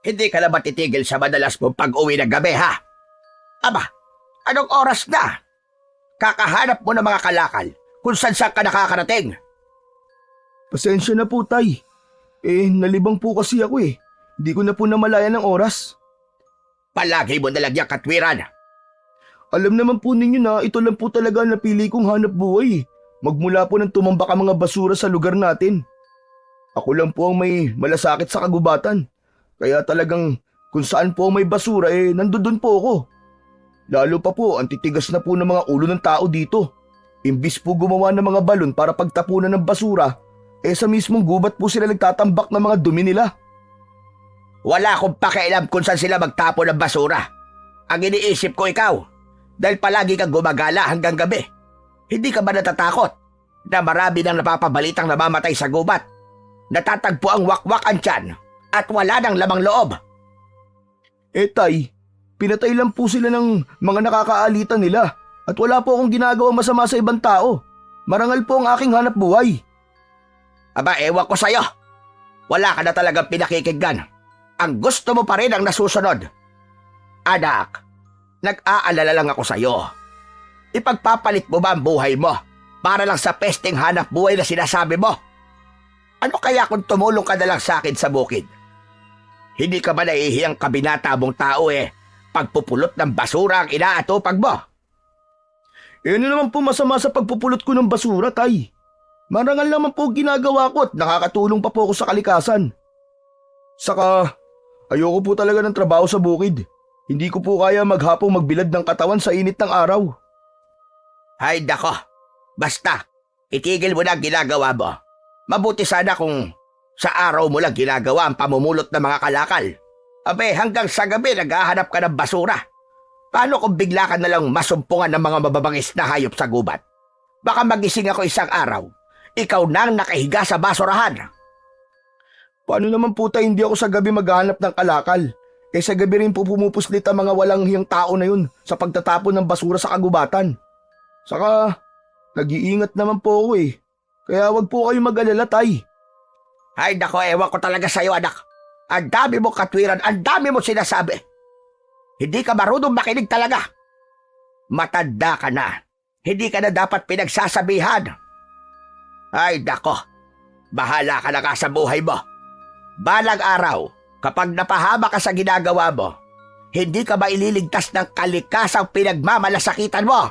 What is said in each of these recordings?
Hindi ka na ba titigil sa madalas mong pag-uwi ng gabi, ha? Aba, anong oras na? Kakahanap mo ng mga kalakal kung saan ka nakakarating. Pasensya na po, Tay. Nalibang po kasi ako eh. Hindi ko na po namalayan ng oras. Palagi mo nalang yung katwiran. Alam naman po ninyo na ito lang po talaga ang napili kong hanap buhay. Magmula po nang tumambak ang mga basura sa lugar natin. Ako lang po ang may malasakit sa kagubatan. Kaya talagang kung saan po may basura nandun po ako. Lalo pa po ang titigas na po ng mga ulo ng tao dito. Imbis po gumawa ng mga balon para pagtapunan ng basura, sa mismong gubat po sila nagtatambak ng mga dumi nila. Wala akong pakialam kung saan sila magtapon ng basura. Ang iniisip ko ikaw, dahil palagi kang gumagala hanggang gabi. Hindi ka ba natatakot na marami nang napapabalitang namamatay sa gubat? Natatagpo ang wakwak ang tiyan at wala nang lamang loob. Tay, pinatay lang po sila ng mga nakakaalitan nila at wala po akong ginagawang masama sa ibang tao. Marangal po ang aking hanap buhay. Aba, ewan ko sa'yo. Wala ka na talagang pinakikinggan. Ang gusto mo pa rin ang nasusunod. Anak, nag-aalala lang ako sa'yo. Ipagpapalit mo ba ang buhay mo para lang sa pesteng hanap buhay na sinasabi mo? Ano kaya kung tumulong ka na lang sa akin sa bukid? Hindi ka ba nahihiyang kabinata mong tao pagpupulot ng basura ang inaatupag mo? Ano naman po masama sa pagpupulot ko ng basura, Tay? Marangal naman po ginagawa ko at nakakatulong pa po ako sa kalikasan. Saka, ayoko po talaga ng trabaho sa bukid. Hindi ko po kaya maghapong magbilad ng katawan sa init ng araw. Ay dako, basta, itigil mo na ang ginagawa mo. Mabuti sana kung sa araw mo lang ginagawa ang pamumulot ng mga kalakal. Abe, hanggang sa gabi naghahanap ka ng basura. Paano kung bigla ka nalang masumpungan ng mga mababangis na hayop sa gubat? Baka magising ako isang araw, ikaw nang nakahiga sa basurahan. Paano naman po tayo hindi ako sa gabi maghahanap ng kalakal? Sa gabi rin po pumupuslit ang mga walang hiyang tao na yun sa pagtatapon ng basura sa kagubatan. Saka, nag-iingat naman po ako Kaya wag po kayo mag-alala, Tay. Ay nako, ewan ko talaga sa'yo, anak. Ang dami mo katwiran, ang dami mo sinasabi. Hindi ka marunong makinig talaga. Matanda ka na. Hindi ka na dapat pinagsasabihan. Ay nako, bahala ka na ka sa buhay mo. Balang araw, kapag napahama ka sa ginagawa mo, hindi ka ba ililigtas ng kalikasang pinagmamalasakitan mo?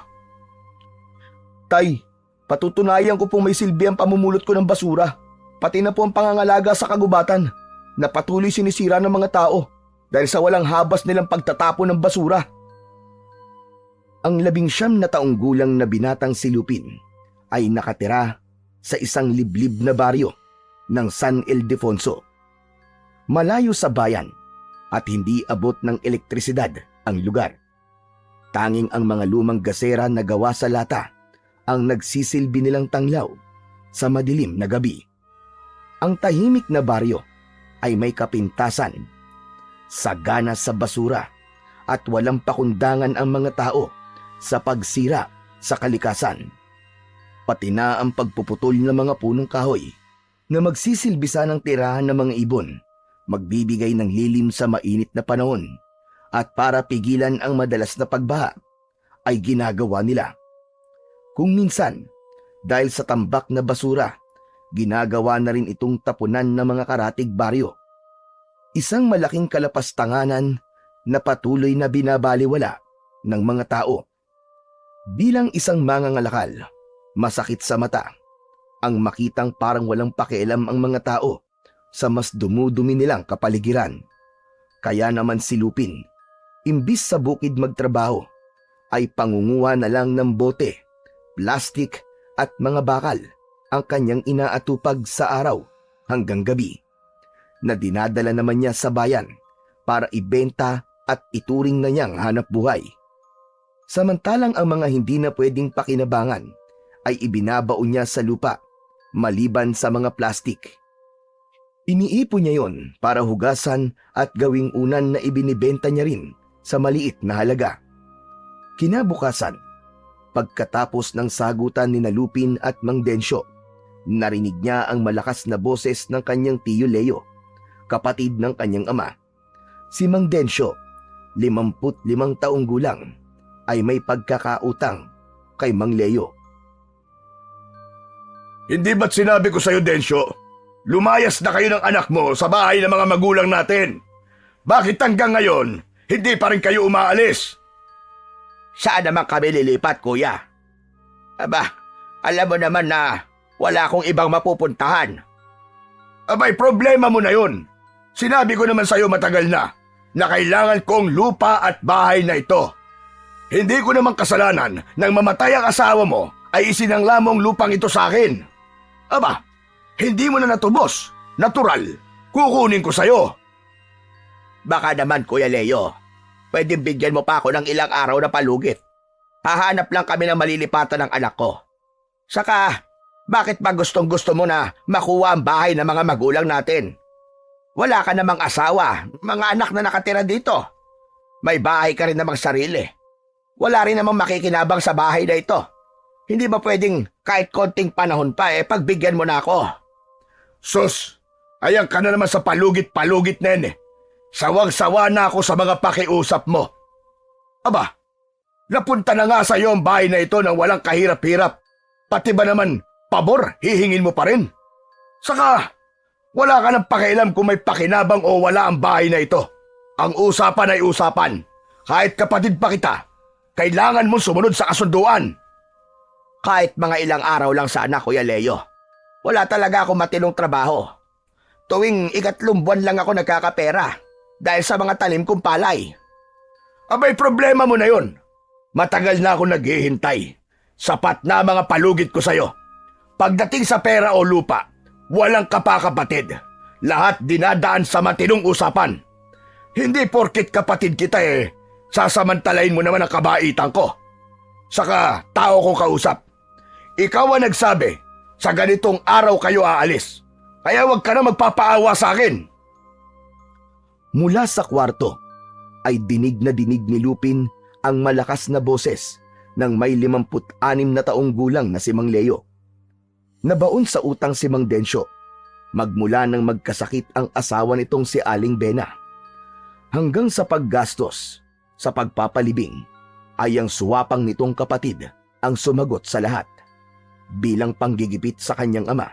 Tay, patutunayan ko pong may silbi ang pamumulot ko ng basura. Pati na po ang pangangalaga sa kagubatan na patuloy sinisira ng mga tao dahil sa walang habas nilang pagtatapon ng basura. Ang 19 na taong gulang na binatang si Lupin ay nakatira sa isang liblib na baryo ng San Ildefonso. Malayo sa bayan at hindi abot ng elektrisidad ang lugar. Tanging ang mga lumang gasera na gawa sa lata ang nagsisilbi nilang tanglaw sa madilim na gabi. Ang tahimik na baryo ay may kapintasan, sagana sa basura at walang pakundangan ang mga tao sa pagsira sa kalikasan. Pati na ang pagpuputol ng mga punong kahoy na magsisilbisa ng tirahan ng mga ibon, magbibigay ng lilim sa mainit na panahon at para pigilan ang madalas na pagbaha ay ginagawa nila. Kung minsan, dahil sa tambak na basura, ginagawa na rin itong tapunan ng mga karatig baryo. Isang malaking kalapastanganan na patuloy na binabaliwala ng mga tao. Bilang isang mangangalakal, masakit sa mata ang makitang parang walang pakialam ang mga tao sa mas dumudumi nilang kapaligiran. Kaya naman si Lupin, imbis sa bukid magtrabaho, ay pangunguha na lang ng bote, plastik at mga bakal ang kanyang inaatupag sa araw hanggang gabi, na dinadala naman niya sa bayan para ibenta at ituring na niyang hanap buhay. Samantalang ang mga hindi na pwedeng pakinabangan ay ibinabaon niya sa lupa maliban sa mga plastik. Iniipon niya yon para hugasan at gawing unan na ibinibenta niya rin sa maliit na halaga. Kinabukasan, pagkatapos ng sagutan ni Lupin at Mang Densyo, narinig niya ang malakas na boses ng kanyang tiyo Leo, kapatid ng kanyang ama, Si Mang Densyo, 55 taong gulang, ay may pagkakautang kay Mang Leo. Hindi ba't sinabi ko sa'yo, Densyo? Lumayas na kayo ng anak mo sa bahay ng mga magulang natin. Bakit hanggang ngayon, hindi pa rin kayo umaalis? Saan naman kami lilipat, kuya? Aba, alam mo naman na wala akong ibang mapupuntahan. Abay, problema mo na yun. Sinabi ko naman sa'yo matagal na kailangan kong lupa at bahay na ito. Hindi ko naman kasalanan nang mamatay ang asawa mo ay isinangla mong lupang ito sa akin. Aba, hindi mo na natubos. Natural. Kukunin ko sa'yo. Baka naman, Kuya Leo, pwede bigyan mo pa ako ng ilang araw na palugit. Hahanap lang kami ng malilipatan ng anak ko. Saka, bakit ba gustong-gusto mo na makuha ang bahay ng mga magulang natin? Wala ka namang asawa, mga anak na nakatira dito. May bahay ka rin namang sarili. Wala rin namang makikinabang sa bahay na ito. Hindi ba pwedeng kahit konting panahon pa pagbigyan mo na ako? Sus, ayan ka na naman sa palugit-palugit na yan eh. Sawang-sawa na ako sa mga pakiusap mo. Aba, napunta na nga sa iyo ang bahay na ito nang walang kahirap-hirap. Pati ba naman, pabor, hihingin mo pa rin? Saka, wala ka ng pakialam kung may pakinabang o wala ang bahay na ito. Ang usapan ay usapan. Kahit kapatid pa kita, kailangan mong sumunod sa kasunduan. Kahit mga ilang araw lang sana, Kuya Leo. Wala talaga akong matinong trabaho. Tuwing 3 buwan lang ako nagkakapera dahil sa mga talim kong palay. Abay, problema mo na yun. Matagal na ako naghihintay. Sapat na mga palugit ko sa'yo. Pagdating sa pera o lupa, walang kapakapatid. Lahat dinadaan sa matinong usapan. Hindi porkit kapatid kita sasamantalain mo naman ang kabaitan ko. Saka tao ko kausap. Ikaw ang nagsabi, sa ganitong araw kayo aalis. Kaya huwag ka na magpapaawa sa akin. Mula sa kwarto ay dinig ni Lupin ang malakas na boses ng may 56 na taong gulang na si Mang Leo. Nabaon sa utang si Mang Densyo magmula nang magkasakit ang asawa nitong si Aling Bena. Hanggang sa paggastos sa pagpapalibing ay ang suwapang nitong kapatid ang sumagot sa lahat. Bilang panggigipit sa kanyang ama,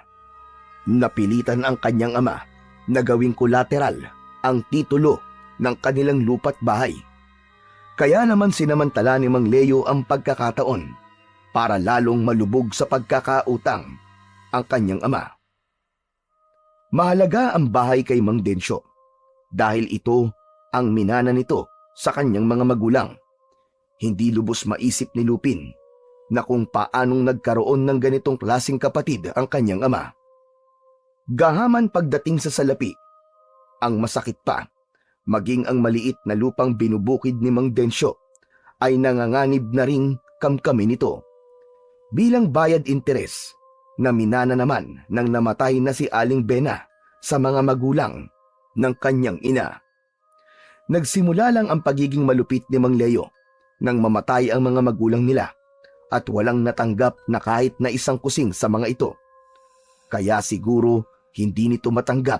napilitan ang kanyang ama na gawing collateral ang titulo ng kanilang lupa't bahay. Kaya naman sinamantala ni Mang Leo ang pagkakataon para lalong malubog sa pagkakautang ang kanyang ama. Mahalaga ang bahay kay Mang Densyo dahil ito ang minana nito sa kanyang mga magulang. Hindi lubos maisip ni Lupin na kung paanong nagkaroon ng ganitong klaseng kapatid ang kanyang ama. Gahaman pagdating sa salapi, ang masakit pa, maging ang maliit na lupang binubukid ni Mang Densyo ay nanganganib na ring kamkami nito. Bilang bayad interes na minana naman ng namatay na si Aling Bena sa mga magulang ng kanyang ina. Nagsimula lang ang pagiging malupit ni Mang Leo nang mamatay ang mga magulang nila at walang natanggap na kahit na isang kusing sa mga ito. Kaya siguro hindi nito matanggap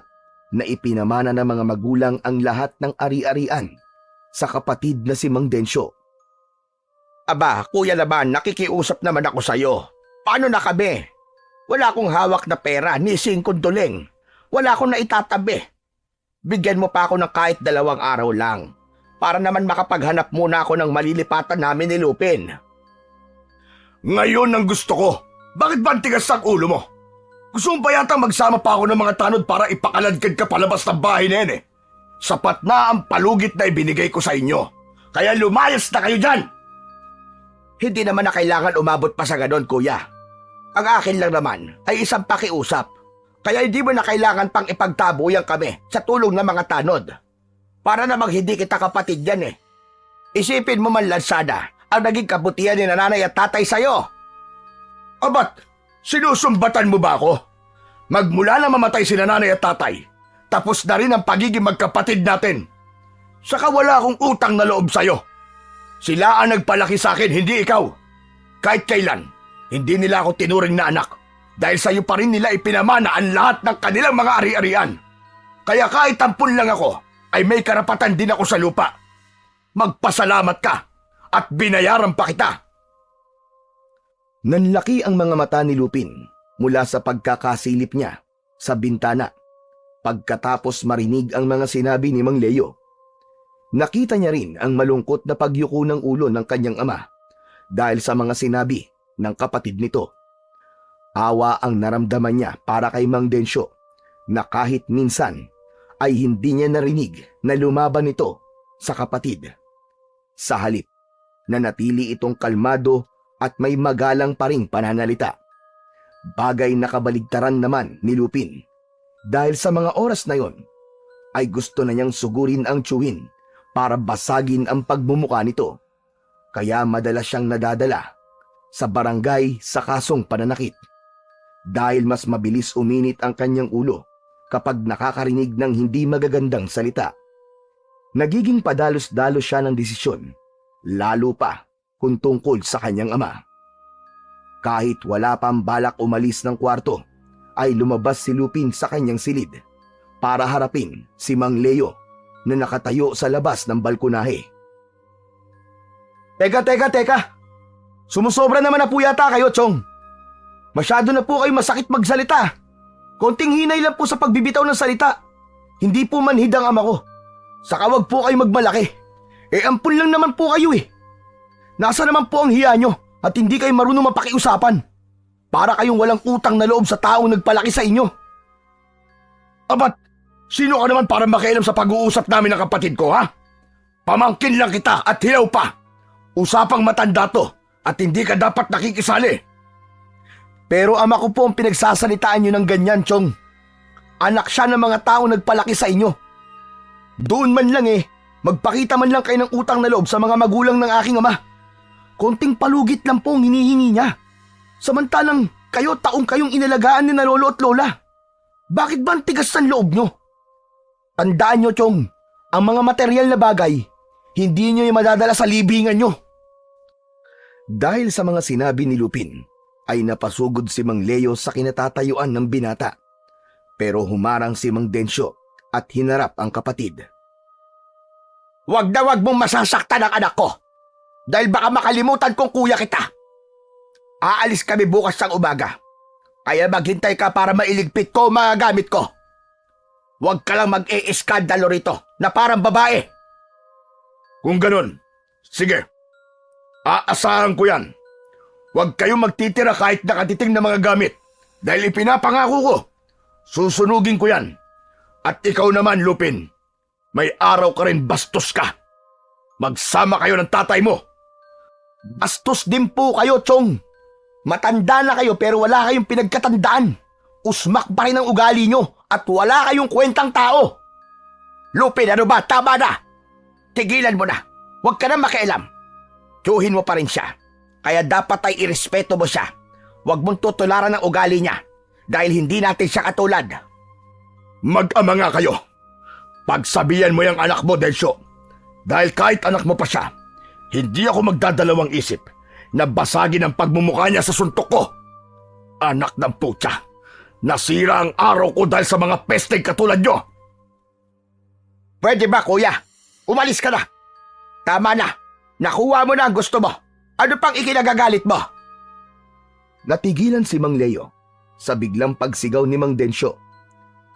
na ipinamana ng mga magulang ang lahat ng ari-arian sa kapatid na si Mang Densyo. Aba, kuya naman, nakikiusap naman ako sa'yo. Paano na kami? Wala akong hawak na pera, ni singkunduling. Wala akong naitatabi. Bigyan mo pa ako ng kahit 2 araw lang para naman makapaghanap muna ako ng malilipatan namin ni Lupin. Ngayon ang gusto ko. Bakit ba ang tigas ang ulo mo? Gusto mo ba yata magsama pa ako ng mga tanod para ipakaladkad ka palabas ng bahay na yan Sapat na ang palugit na ibinigay ko sa inyo. Kaya lumayas na kayo dyan! Hindi naman na kailangan umabot pa sa ganon, kuya. Ang akin lang naman ay isang pakiusap. Kaya hindi mo na kailangan pang ipagtabuyan kami sa tulong ng mga tanod. Para namang hindi kita kapatid yan Isipin mo man lang sana ang naging kabutihan ni nanay at tatay sa'yo. Abat, sinusumbatan mo ba ako? Magmula na mamatay si nanay at tatay, tapos na rin ang pagiging magkapatid natin. Saka wala akong utang na loob sa'yo. Sila ang nagpalaki sa akin, hindi ikaw. Kahit kailan, hindi nila ako tinuring na anak dahil sa'yo pa rin nila ipinamana ang lahat ng kanilang mga ari-arian. Kaya kahit ampun lang ako, ay may karapatan din ako sa lupa. Magpasalamat ka at binayaran pa kita. Nanlaki ang mga mata ni Lupin mula sa pagkakasilip niya sa bintana pagkatapos marinig ang mga sinabi ni Mang Leo. Nakita niya rin ang malungkot na pagyuko ng ulo ng kanyang ama dahil sa mga sinabi ng kapatid nito. Awa ang naramdaman niya para kay Mang Densyo na kahit minsan ay hindi niya narinig na lumaban ito sa kapatid. Sa halip, nanatili itong kalmado at may magalang pa ring pananalita. Bagay na kabaligtaran naman ni Lupin dahil sa mga oras na yon ay gusto na niyang sugurin ang tiyuhin para basagin ang pagmumuka nito. Kaya madalas siyang nadadala sa barangay sa kasong pananakit. Dahil mas mabilis uminit ang kanyang ulo kapag nakakarinig ng hindi magagandang salita. Nagiging padalos-dalos siya ng desisyon, lalo pa kung tungkol sa kanyang ama. Kahit wala pang balak umalis ng kwarto, ay lumabas si Lupin sa kanyang silid para harapin si Mang Leo na nakatayo sa labas ng balkonahe. Teka! Sumusobra naman na po yata kayo, Chong. Masyado na po kayo masakit magsalita. Konting hinay lang po sa pagbibitaw ng salita. Hindi po manhid ang ama ko. Saka wag po kayo magmalaki. Ampun lang naman po kayo eh. Nasa naman po ang hiya nyo at hindi kayo marunong mapakiusapan. Para kayong walang utang na loob sa taong nagpalaki sa inyo. Abat, sino ka naman para makialam sa pag-uusap namin ng kapatid ko, ha? Pamangkin lang kita at hilaw pa. Usapang matanda to at hindi ka dapat nakikisali. Pero ama ko po ang pinagsasalitaan nyo ng ganyan, Chong. Anak siya ng mga taong nagpalaki sa inyo. Doon man lang magpakita man lang kayo ng utang na loob sa mga magulang ng aking ama. Konting palugit lang po ang hinihingi niya. Samantalang kayo taong kayong inalagaan ni na lolo at lola. Bakit ba ang tigas ng loob nyo? Tandaan nyo, Chong, ang mga material na bagay, hindi nyo yung madadala sa libingan nyo. Dahil sa mga sinabi ni Lupin, ay napasugod si Mang Leo sa kinatatayuan ng binata. Pero humarang si Mang Densyo at hinarap ang kapatid. Wag na wag mong masasaktan ang anak ko. Dahil baka makalimutan kong kuya kita. Aalis kami bukas ng umaga. Kaya maghintay ka para mailigpit ko ang mga gamit ko. Huwag ka lang mag-e-eskandalo rito na parang babae. Kung ganun, sige. Aasahan ko yan. Huwag kayong magtitira kahit nakatiting na mga gamit. Dahil ipinapangako ko, susunugin ko yan. At ikaw naman, Lupin, may araw ka rin bastos ka. Magsama kayo ng tatay mo. Bastos din po kayo, Chong. Matanda na kayo pero wala kayong pinagkatandaan. Usmak pa rin ang ugali nyo at wala kayong kwentang tao. Lupin, ano ba? Tama na. Tigilan mo na. Huwag ka na makialam. Tiyuhin mo pa rin siya. Kaya dapat ay irespeto mo siya. Huwag mong tutularan ang ugali niya dahil hindi natin siya katulad. Mag-ama nga kayo. Pagsabihan mo yung anak mo, Densyo. Dahil kahit anak mo pa siya, hindi ako magdadalawang isip na basagin ang pagmumukha niya sa suntok ko. Anak ng putya, nasira ang araw ko dahil sa mga pesteng katulad nyo. Pwede ba, kuya? Umalis ka na. Tama na. Nakuha mo na ang gusto mo. Ano pang ikinagagalit mo? Natigilan si Mang Leo sa biglang pagsigaw ni Mang Densyo.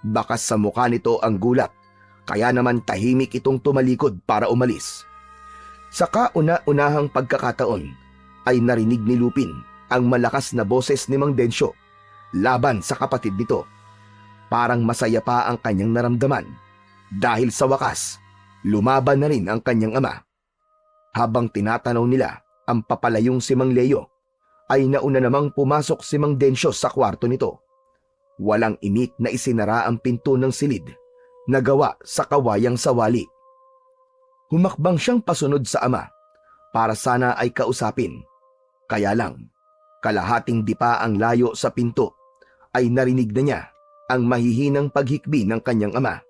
Bakas sa mukha nito ang gulat, kaya naman tahimik itong tumalikod para umalis. Sa kauna-unahang pagkakataon ay narinig ni Lupin ang malakas na boses ni Mang Densyo laban sa kapatid nito. Parang masaya pa ang kanyang naramdaman dahil sa wakas, lumaban na rin ang kanyang ama. Habang tinatanaw nila ang papalayong si Mang Leo, ay nauna namang pumasok si Mang Densyo sa kwarto nito. Walang imik na isinara ang pinto ng silid na gawa sa kawayang sawali. Humakbang siyang pasunod sa ama para sana ay kausapin. Kaya lang, kalahating dipa ang layo sa pinto ay narinig na niya ang mahihinang paghikbi ng kanyang ama.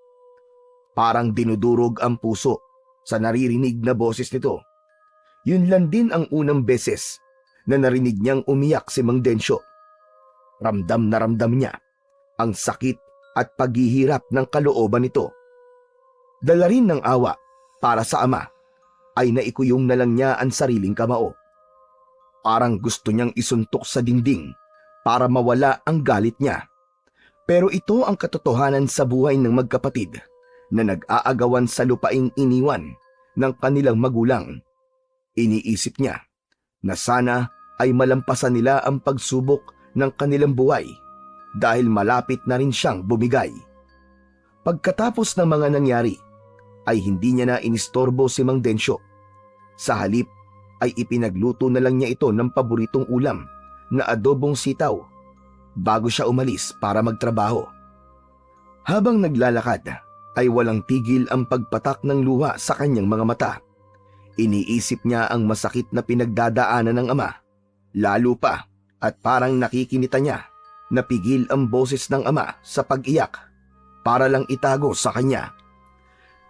Parang dinudurog ang puso sa naririnig na boses nito. Yun lang din ang unang beses na narinig niyang umiyak si Mang Densyo. Ramdam na ramdam niya ang sakit at paghihirap ng kalooban nito. Dala rin ng awa para sa ama, ay naikuyong na lang niya ang sariling kamao. Parang gusto niyang isuntok sa dingding para mawala ang galit niya. Pero ito ang katotohanan sa buhay ng magkapatid na nag-aagawan sa lupaing iniwan ng kanilang magulang. Iniisip niya na sana ay malampasan nila ang pagsubok ng kanilang buhay dahil malapit na rin siyang bumigay. Pagkatapos ng mga nangyari, ay hindi niya na inistorbo si Mang Densyo. Sa halip ay ipinagluto na lang niya ito ng paboritong ulam na adobong sitaw bago siya umalis para magtrabaho. Habang naglalakad ay walang tigil ang pagpatak ng luha sa kanyang mga mata. Iniisip niya ang masakit na pinagdadaanan ng ama. Lalo pa at parang nakikinita niya na pigil ang boses ng ama sa pag-iyak para lang itago sa kanya.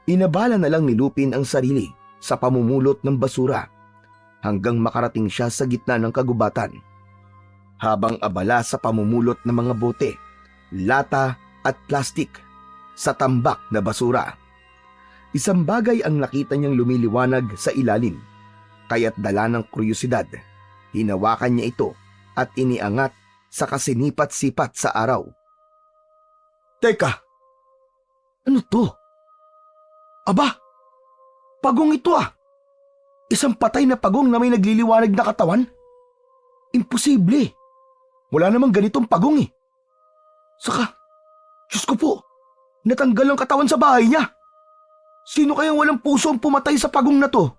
Inabala na lang ni Lupin ang sarili sa pamumulot ng basura hanggang makarating siya sa gitna ng kagubatan. Habang abala sa pamumulot ng mga bote, lata at plastik sa tambak na basura. Isang bagay ang nakita niyang lumiliwanag sa ilalim, kaya't dala ng kuryosidad. Hinawakan niya ito at iniangat sa kasinipat-sipat sa araw. Teka! Ano to? Aba! Pagong ito ah! Isang patay na pagong na may nagliliwanag na katawan? Imposible! Wala namang ganitong pagong eh. Saka, Diyos ko po, natanggal ang katawan sa bahay niya. Sino kayang walang puso ang pumatay sa pagong na to?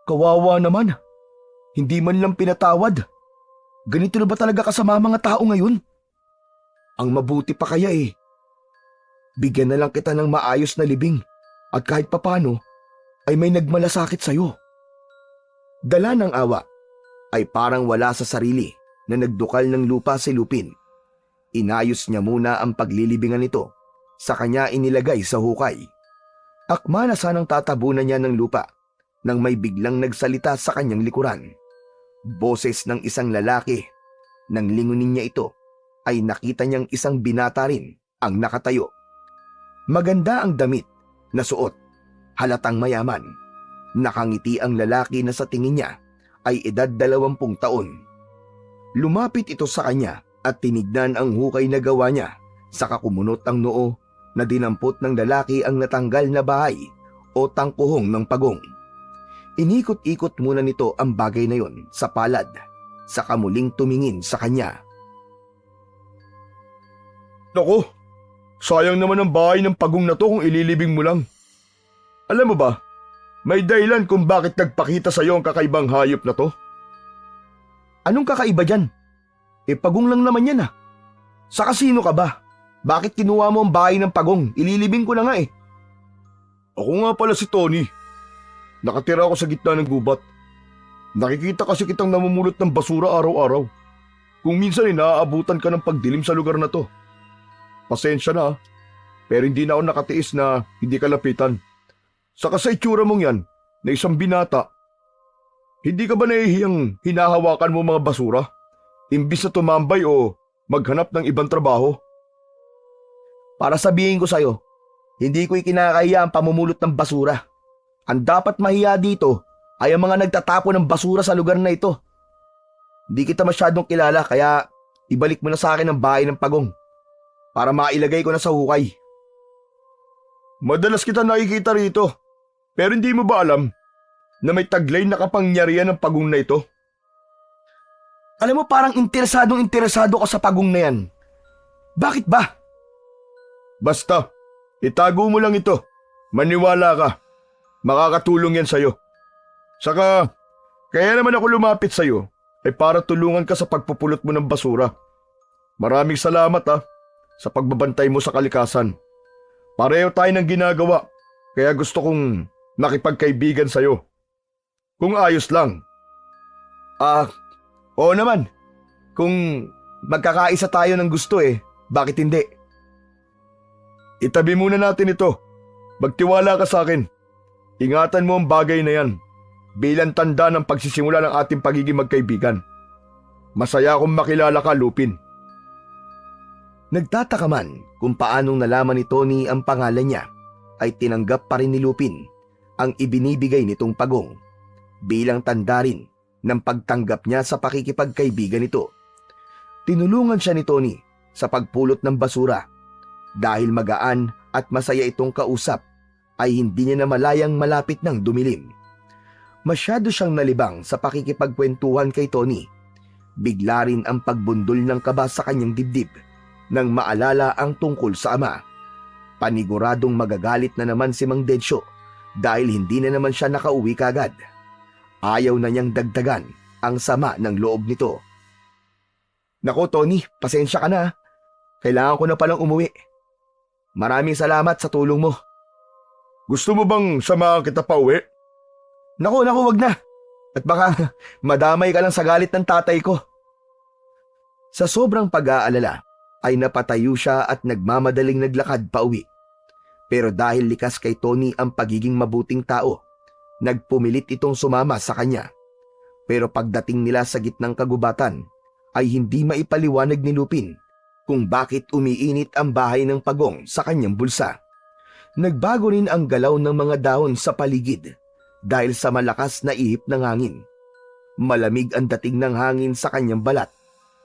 Kawawa naman. Hindi man lang pinatawad. Ganito na ba talaga kasama mga tao ngayon? Ang mabuti pa kaya eh. Bigyan na lang kita ng maayos na libing at kahit papano ay may nagmalasakit sa'yo. Dala ng awa ay parang wala sa sarili na nagdukal ng lupa si Lupin. Inayos niya muna ang paglilibingan nito, sa kanya inilagay sa hukay. Akma na sanang tatabunan niya ng lupa nang may biglang nagsalita sa kanyang likuran. Boses ng isang lalaki. Nang lingunin niya ito, ay nakita niyang isang binata rin ang nakatayo. Maganda ang damit na suot, halatang mayaman. Nakangiti ang lalaki na sa tingin niya ay edad 20 taon. Lumapit ito sa kanya at tinignan ang hukay na gawa niya, saka kumunot ang noo na dinampot ng lalaki ang natanggal na bahay o tangkuhong ng pagong. Inikot-ikot muna nito ang bagay na yon sa palad, saka muling tumingin sa kanya. Naku, sayang naman ang bahay ng pagong na to kung ililibing mo lang. Alam mo ba, may dahilan kung bakit nagpakita sa iyo ang kakaibang hayop na to. Anong kakaiba dyan? Pagong lang naman yan ah. Saka sino ka ba? Bakit kinuha mo ang bahay ng pagong? Ililibing ko na nga eh. Ako nga pala si Tony. Nakatira ako sa gitna ng gubat. Nakikita kasi kitang namumulot ng basura araw-araw. Kung minsan ay naaabutan ka ng pagdilim sa lugar na to. Pasensya na, pero hindi na ako nakatiis na hindi ka lapitan. Saka sa itsura mong yan, na isang binata, hindi ka ba nahihiyang hinahawakan mo mga basura? Imbis na tumambay o maghanap ng ibang trabaho? Para sabihin ko sa'yo, hindi ko ikinakahiya ang pamumulot ng basura. Ang dapat mahiya dito ay ang mga nagtatapon ng basura sa lugar na ito. Hindi kita masyadong kilala kaya ibalik mo na sa akin ang bahay ng pagong para mailagay ko na sa hukay. Madalas kita nakikita rito, pero hindi mo ba alam na may taglay na kapangyarihan ng pagong na ito? Alam mo parang interesado ka sa pagong na yan. Bakit ba? Basta, itago mo lang ito. Maniwala ka. Makakatulong yan sa'yo. Saka, kaya naman ako lumapit sa'yo ay para tulungan ka sa pagpupulot mo ng basura. Maraming salamat sa pagbabantay mo sa kalikasan. Pareho tayo ng ginagawa, kaya gusto kong makipagkaibigan sa'yo. Kung ayos lang. Oo naman. Kung magkakaisa tayo ng gusto bakit hindi? Itabi muna natin ito. Magtiwala ka sa akin. Ingatan mo ang bagay na yan bilang tanda ng pagsisimula ng ating pagiging magkaibigan. Masaya akong makilala ka, Lupin. Nagtataka man kung paanong nalaman ni Tony ang pangalan niya, ay tinanggap pa rin ni Lupin ang ibinibigay nitong pagong bilang tanda rin ng pagtanggap niya sa pakikipagkaibigan nito. Tinulungan siya ni Tony sa pagpulot ng basura. Dahil magaan at masaya itong kausap, ay hindi niya na malayang malapit ng dumilim. Masyado siyang nalibang sa pakikipagkwentuhan kay Tony. Bigla rin ang pagbundol ng kaba sa kanyang dibdib nang maalala ang tungkol sa ama. Paniguradong magagalit na naman si Mang Densyo dahil hindi na naman siya nakauwi kagad. Ayaw na niyang dagdagan ang sama ng loob nito. Nako Tony, pasensya ka na. Kailangan ko na palang umuwi. Maraming salamat sa tulong mo. Gusto mo bang samahan kita pa uwi? Naku, wag na. At baka madamay ka lang sa galit ng tatay ko. Sa sobrang pag-aalala, ay napatayo siya at nagmamadaling naglakad pa uwi. Pero dahil likas kay Tony ang pagiging mabuting tao, nagpumilit itong sumama sa kanya. Pero pagdating nila sa gitnang kagubatan, ay hindi maipaliwanag ni Lupin kung bakit umiinit ang bahay ng pagong sa kanyang bulsa. Nagbago rin ang galaw ng mga dahon sa paligid dahil sa malakas na ihip ng hangin. Malamig ang dating ng hangin sa kanyang balat.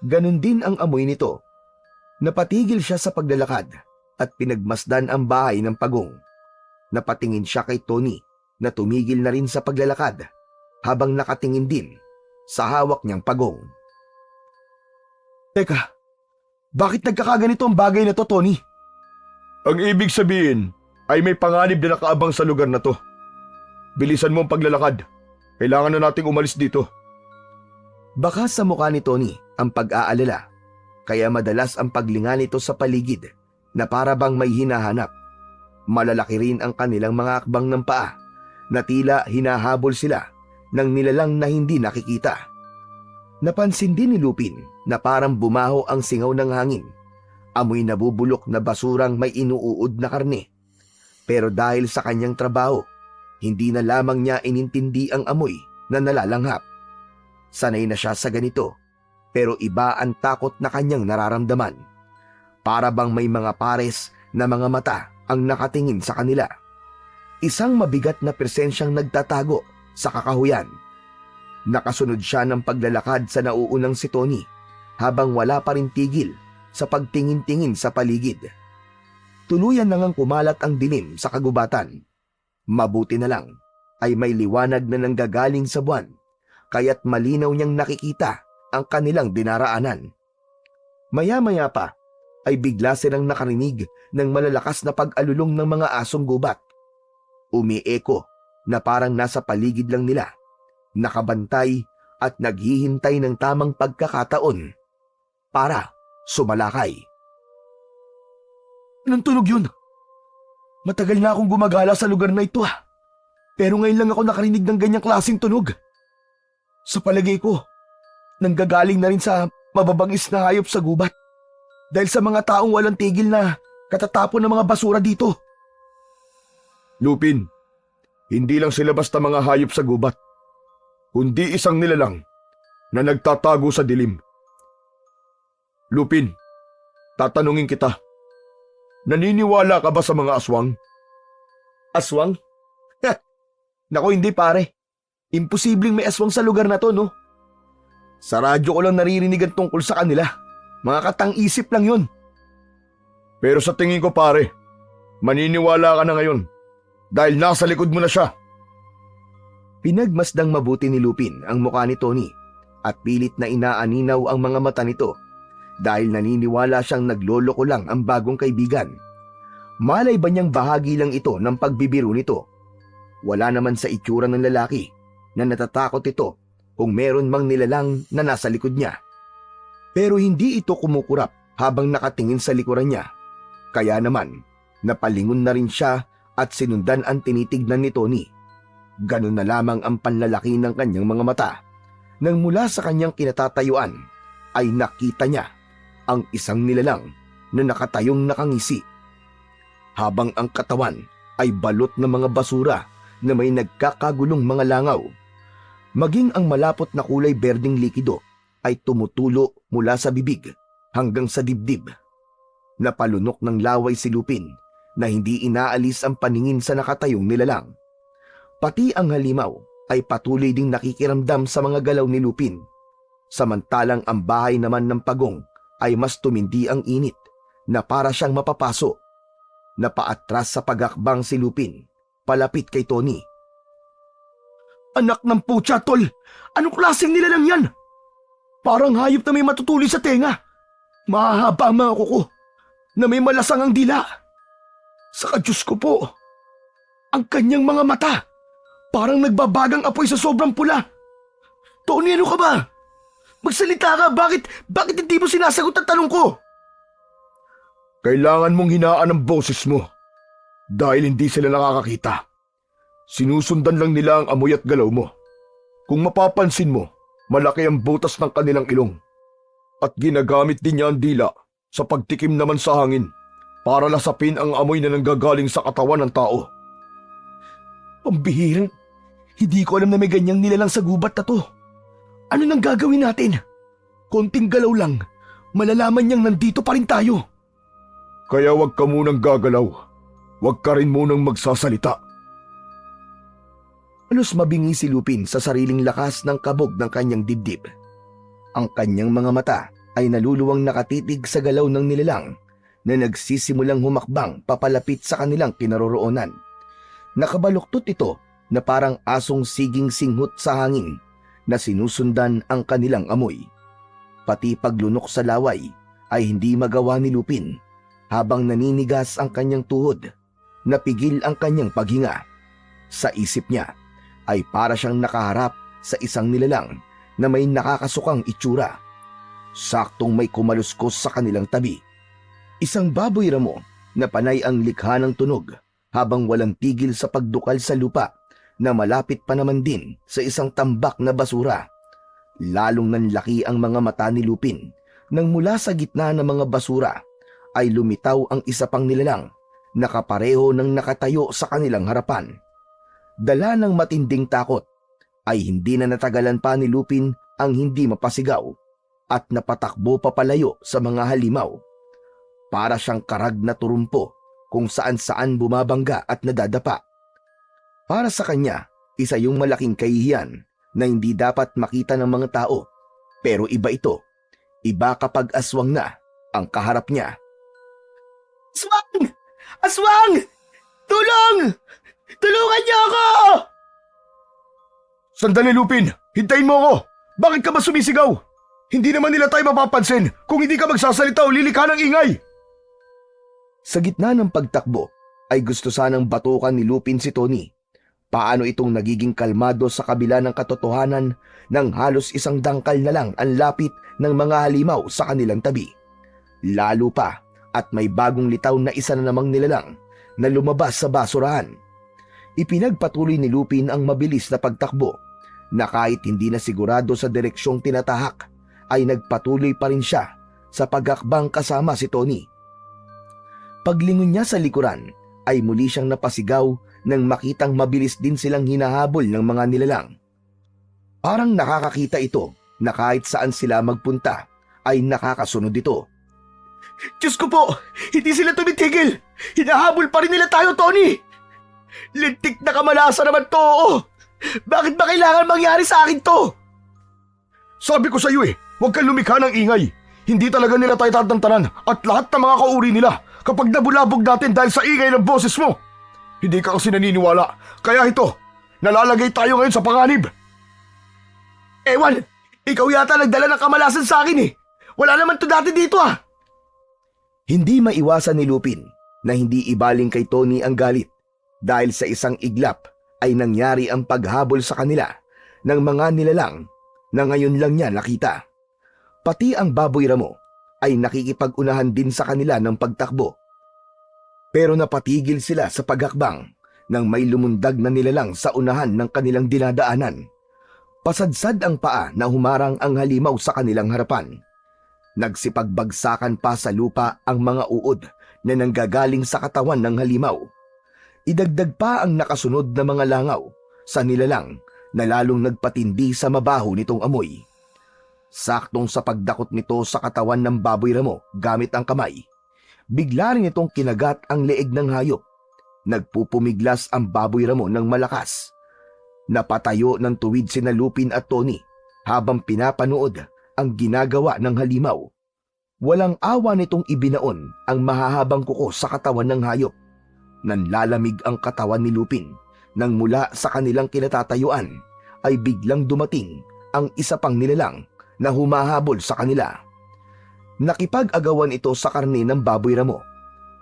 Ganon din ang amoy nito. Napatigil siya sa paglalakad at pinagmasdan ang bahay ng pagong. Napatingin siya kay Tony na tumigil na rin sa paglalakad habang nakatingin din sa hawak niyang pagong. Teka, bakit nagkakaganito ang bagay na to, Tony? Ang ibig sabihin ay may panganib na nakaabang sa lugar na to. Bilisan mo ang paglalakad. Kailangan na nating umalis dito. Baka sa mukha ni Tony ang pag-aalala, kaya madalas ang paglinga nito sa paligid na para bang may hinahanap. Malalaki rin ang kanilang mga akbang ng paa na tila hinahabol sila ng nilalang na hindi nakikita. Napansin din ni Lupin na parang bumaho ang singaw ng hangin. Amoy nabubulok na basurang may inuuod na karne. Pero dahil sa kanyang trabaho, hindi na lamang niya inintindi ang amoy na nalalanghap. Sanay na siya sa ganito, pero iba ang takot na kanyang nararamdaman. Para bang may mga pares na mga mata ang nakatingin sa kanila. Isang mabigat na presensyang nagtatago sa kakahuyan. Nakasunod siya ng paglalakad sa nauunang si Tony habang wala pa rin tigil sa pagtingin-tingin sa paligid. Tuluyan na ngang kumalat ang dilim sa kagubatan. Mabuti na lang ay may liwanag na nanggagaling sa buwan, kaya't malinaw niyang nakikita ang kanilang dinaraanan. Maya-maya pa ay bigla silang nakarinig ng malalakas na pag-alulong ng mga asong gubat. Umieko na parang nasa paligid lang nila, nakabantay at naghihintay ng tamang pagkakataon para sumalakay. Anong tunog yun? Matagal na akong gumagala sa lugar na ito pero ngayon lang ako nakarinig ng ganyang klaseng tunog. Sa palagay ko, nanggagaling na rin sa mababangis na hayop sa gubat dahil sa mga taong walang tigil na katatapon ng mga basura dito. Lupin, hindi lang sila basta mga hayop sa gubat, kundi isang nilalang na nagtatago sa dilim. Lupin, tatanungin kita, naniniwala ka ba sa mga aswang? Aswang? Nako hindi pare, imposibleng may aswang sa lugar na to, no? Sa radyo ko lang naririnig ang tungkol sa kanila. Mga katang-isip lang yun. Pero sa tingin ko pare, maniniwala ka na ngayon dahil nasa likod mo na siya. Pinagmasdang mabuti ni Lupin ang mukha ni Tony at pilit na inaaninaw ang mga mata nito dahil naniniwala siyang nagloloko lang ang bagong kaibigan. Malay ba niyang bahagi lang ito ng pagbibiro nito? Wala naman sa itsura ng lalaki na natatakot ito kung meron mang nilalang na nasa likod niya. Pero hindi ito kumukurap habang nakatingin sa likuran niya. Kaya naman, napalingon na rin siya at sinundan ang tinitignan ni Tony. Ganun na lamang ang panlalaki ng kanyang mga mata. Nang mula sa kanyang kinatatayuan, ay nakita niya ang isang nilalang na nakatayong nakangisi. Habang ang katawan ay balot ng mga basura na may nagkakagulong mga langaw. Maging ang malapot na kulay berdeng likido ay tumutulo mula sa bibig hanggang sa dibdib. Napalunok ng laway si Lupin na hindi inaalis ang paningin sa nakatayong nilalang. Pati ang halimaw ay patuloy ding nakikiramdam sa mga galaw ni Lupin. Samantalang ang bahay naman ng Pagong ay mas tumindi ang init na para siyang mapapaso. Napaatras sa pagakbang si Lupin, palapit kay Tony. Anak ng putya, tol! Anong klaseng nilalang yan? Parang hayop na may matutuloy sa tenga. Mahahaba ang mga kuko na may malasang ang dila. Saka Diyos ko po, ang kanyang mga mata parang nagbabagang apoy sa sobrang pula. Tony, ano ka ba? Magsalita ka, bakit hindi mo sinasagot ang tanong ko? Kailangan mong hinaan ang boses mo dahil hindi sila nakakakita. Sinusundan lang nila ang amoy at galaw mo. Kung mapapansin mo, malaki ang butas ng kanilang ilong. At ginagamit din niya ang dila sa pagtikim naman sa hangin para lasapin ang amoy na nanggagaling sa katawan ng tao. Pambihirang, hindi ko alam na may ganyang nilalang sa gubat na to. Ano nang gagawin natin? Konting galaw lang, malalaman niyang nandito pa rin tayo. Kaya wag ka munang gagalaw. Wag ka rin munang magsasalita. Halos mabingi si Lupin sa sariling lakas ng kabog ng kanyang dibdib. Ang kanyang mga mata ay naluluwang nakatitig sa galaw ng nilalang na nagsisimulang humakbang papalapit sa kanilang kinaroroonan. Nakabaluktot ito na parang asong siging singhot sa hangin na sinusundan ang kanilang amoy. Pati paglunok sa laway ay hindi magawa ni Lupin habang naninigas ang kanyang tuhod. Napigil ang kanyang paghinga. Sa isip niya ay para siyang nakaharap sa isang nilalang na may nakakasukang itsura. Saktong may kumaluskos sa kanilang tabi. Isang baboy ramo na panay ang likha ng tunog habang walang tigil sa pagdukal sa lupa na malapit pa naman din sa isang tambak na basura. Lalong nanlaki ang mga mata ni Lupin nang mula sa gitna ng mga basura ay lumitaw ang isa pang nilalang na kapareho ng nakatayo sa kanilang harapan. Dala ng matinding takot ay hindi na natagalan pa ni Lupin ang hindi mapasigaw at napatakbo papalayo sa mga halimaw. Para siyang karag na turumpo kung saan-saan bumabangga at nadadapa. Para sa kanya, isa yung malaking kahihiyan na hindi dapat makita ng mga tao. Pero iba ito. Iba kapag aswang na ang kaharap niya. Aswang! Aswang! Tulong! Tulungan niyo ako! Sandali, Lupin! Hintayin mo ako! Bakit ka ba sumisigaw? Hindi naman nila tayo mapapansin kung hindi ka magsasalita o lilikha ng ingay! Sa gitna ng pagtakbo ay gusto sanang batukan ni Lupin si Tony. Paano itong nagiging kalmado sa kabila ng katotohanan nang halos isang dangkal na lang ang lapit ng mga halimaw sa kanilang tabi. Lalo pa at may bagong litaw na isa na namang nilalang na lumabas sa basurahan. Ipinagpatuloy ni Lupin ang mabilis na pagtakbo na kahit hindi na sigurado sa direksyong tinatahak ay nagpatuloy pa rin siya sa pagakbang kasama si Tony. Paglingon niya sa likuran ay muli siyang napasigaw nang makitang mabilis din silang hinahabol ng mga nilalang. Parang nakakakita ito na kahit saan sila magpunta ay nakakasunod ito. Diyos ko po! Hindi sila tumitigil! Hinahabol pa rin nila tayo, Tony! Lintik na kamalasa naman to! Bakit ba kailangan mangyari sa akin to? Sabi ko sa iyo huwag kang lumikha ng ingay. Hindi talaga nila tayo tatantanan at lahat ng mga kauri nila kapag nabulabog natin dahil sa ingay ng boses mo. Hindi ka kasi naniniwala. Kaya ito, nalalagay tayo ngayon sa panganib. Ewan, ikaw yata nagdala ng kamalasan sa akin eh. Wala naman to dati dito ah. Hindi maiwasan ni Lupin na hindi ibaling kay Tony ang galit dahil sa isang iglap ay nangyari ang paghabol sa kanila ng mga nilalang na ngayon lang niya nakita. Pati ang baboy ramo ay nakikipag-unahan din sa kanila ng pagtakbo. Pero napatigil sila sa paghakbang nang may lumundag na nilalang sa unahan ng kanilang dinadaanan. Pasadsad ang paa na humarang ang halimaw sa kanilang harapan. Nagsipagbagsakan pa sa lupa ang mga uod na nanggagaling sa katawan ng halimaw. Idagdag pa ang nakasunod na mga langaw sa nilalang na lalong nagpatindi sa mabaho nitong amoy. Saktong sa pagdakot nito sa katawan ng baboy ramo gamit ang kamay, Bigla rin itong kinagat ang leeg ng hayop. Nagpupumiglas ang baboy ramo ng malakas. Napatayo ng tuwid sina Lupin at Tony habang pinapanood ang ginagawa ng halimaw. Walang awa nitong ibinaon ang mahahabang kuko sa katawan ng hayop. Nanlalamig ang katawan ni Lupin nang mula sa kanilang kinatatayuan ay biglang dumating ang isa pang nilalang na humahabol sa kanila. Nakipag-agawan ito sa karne ng baboy ramo.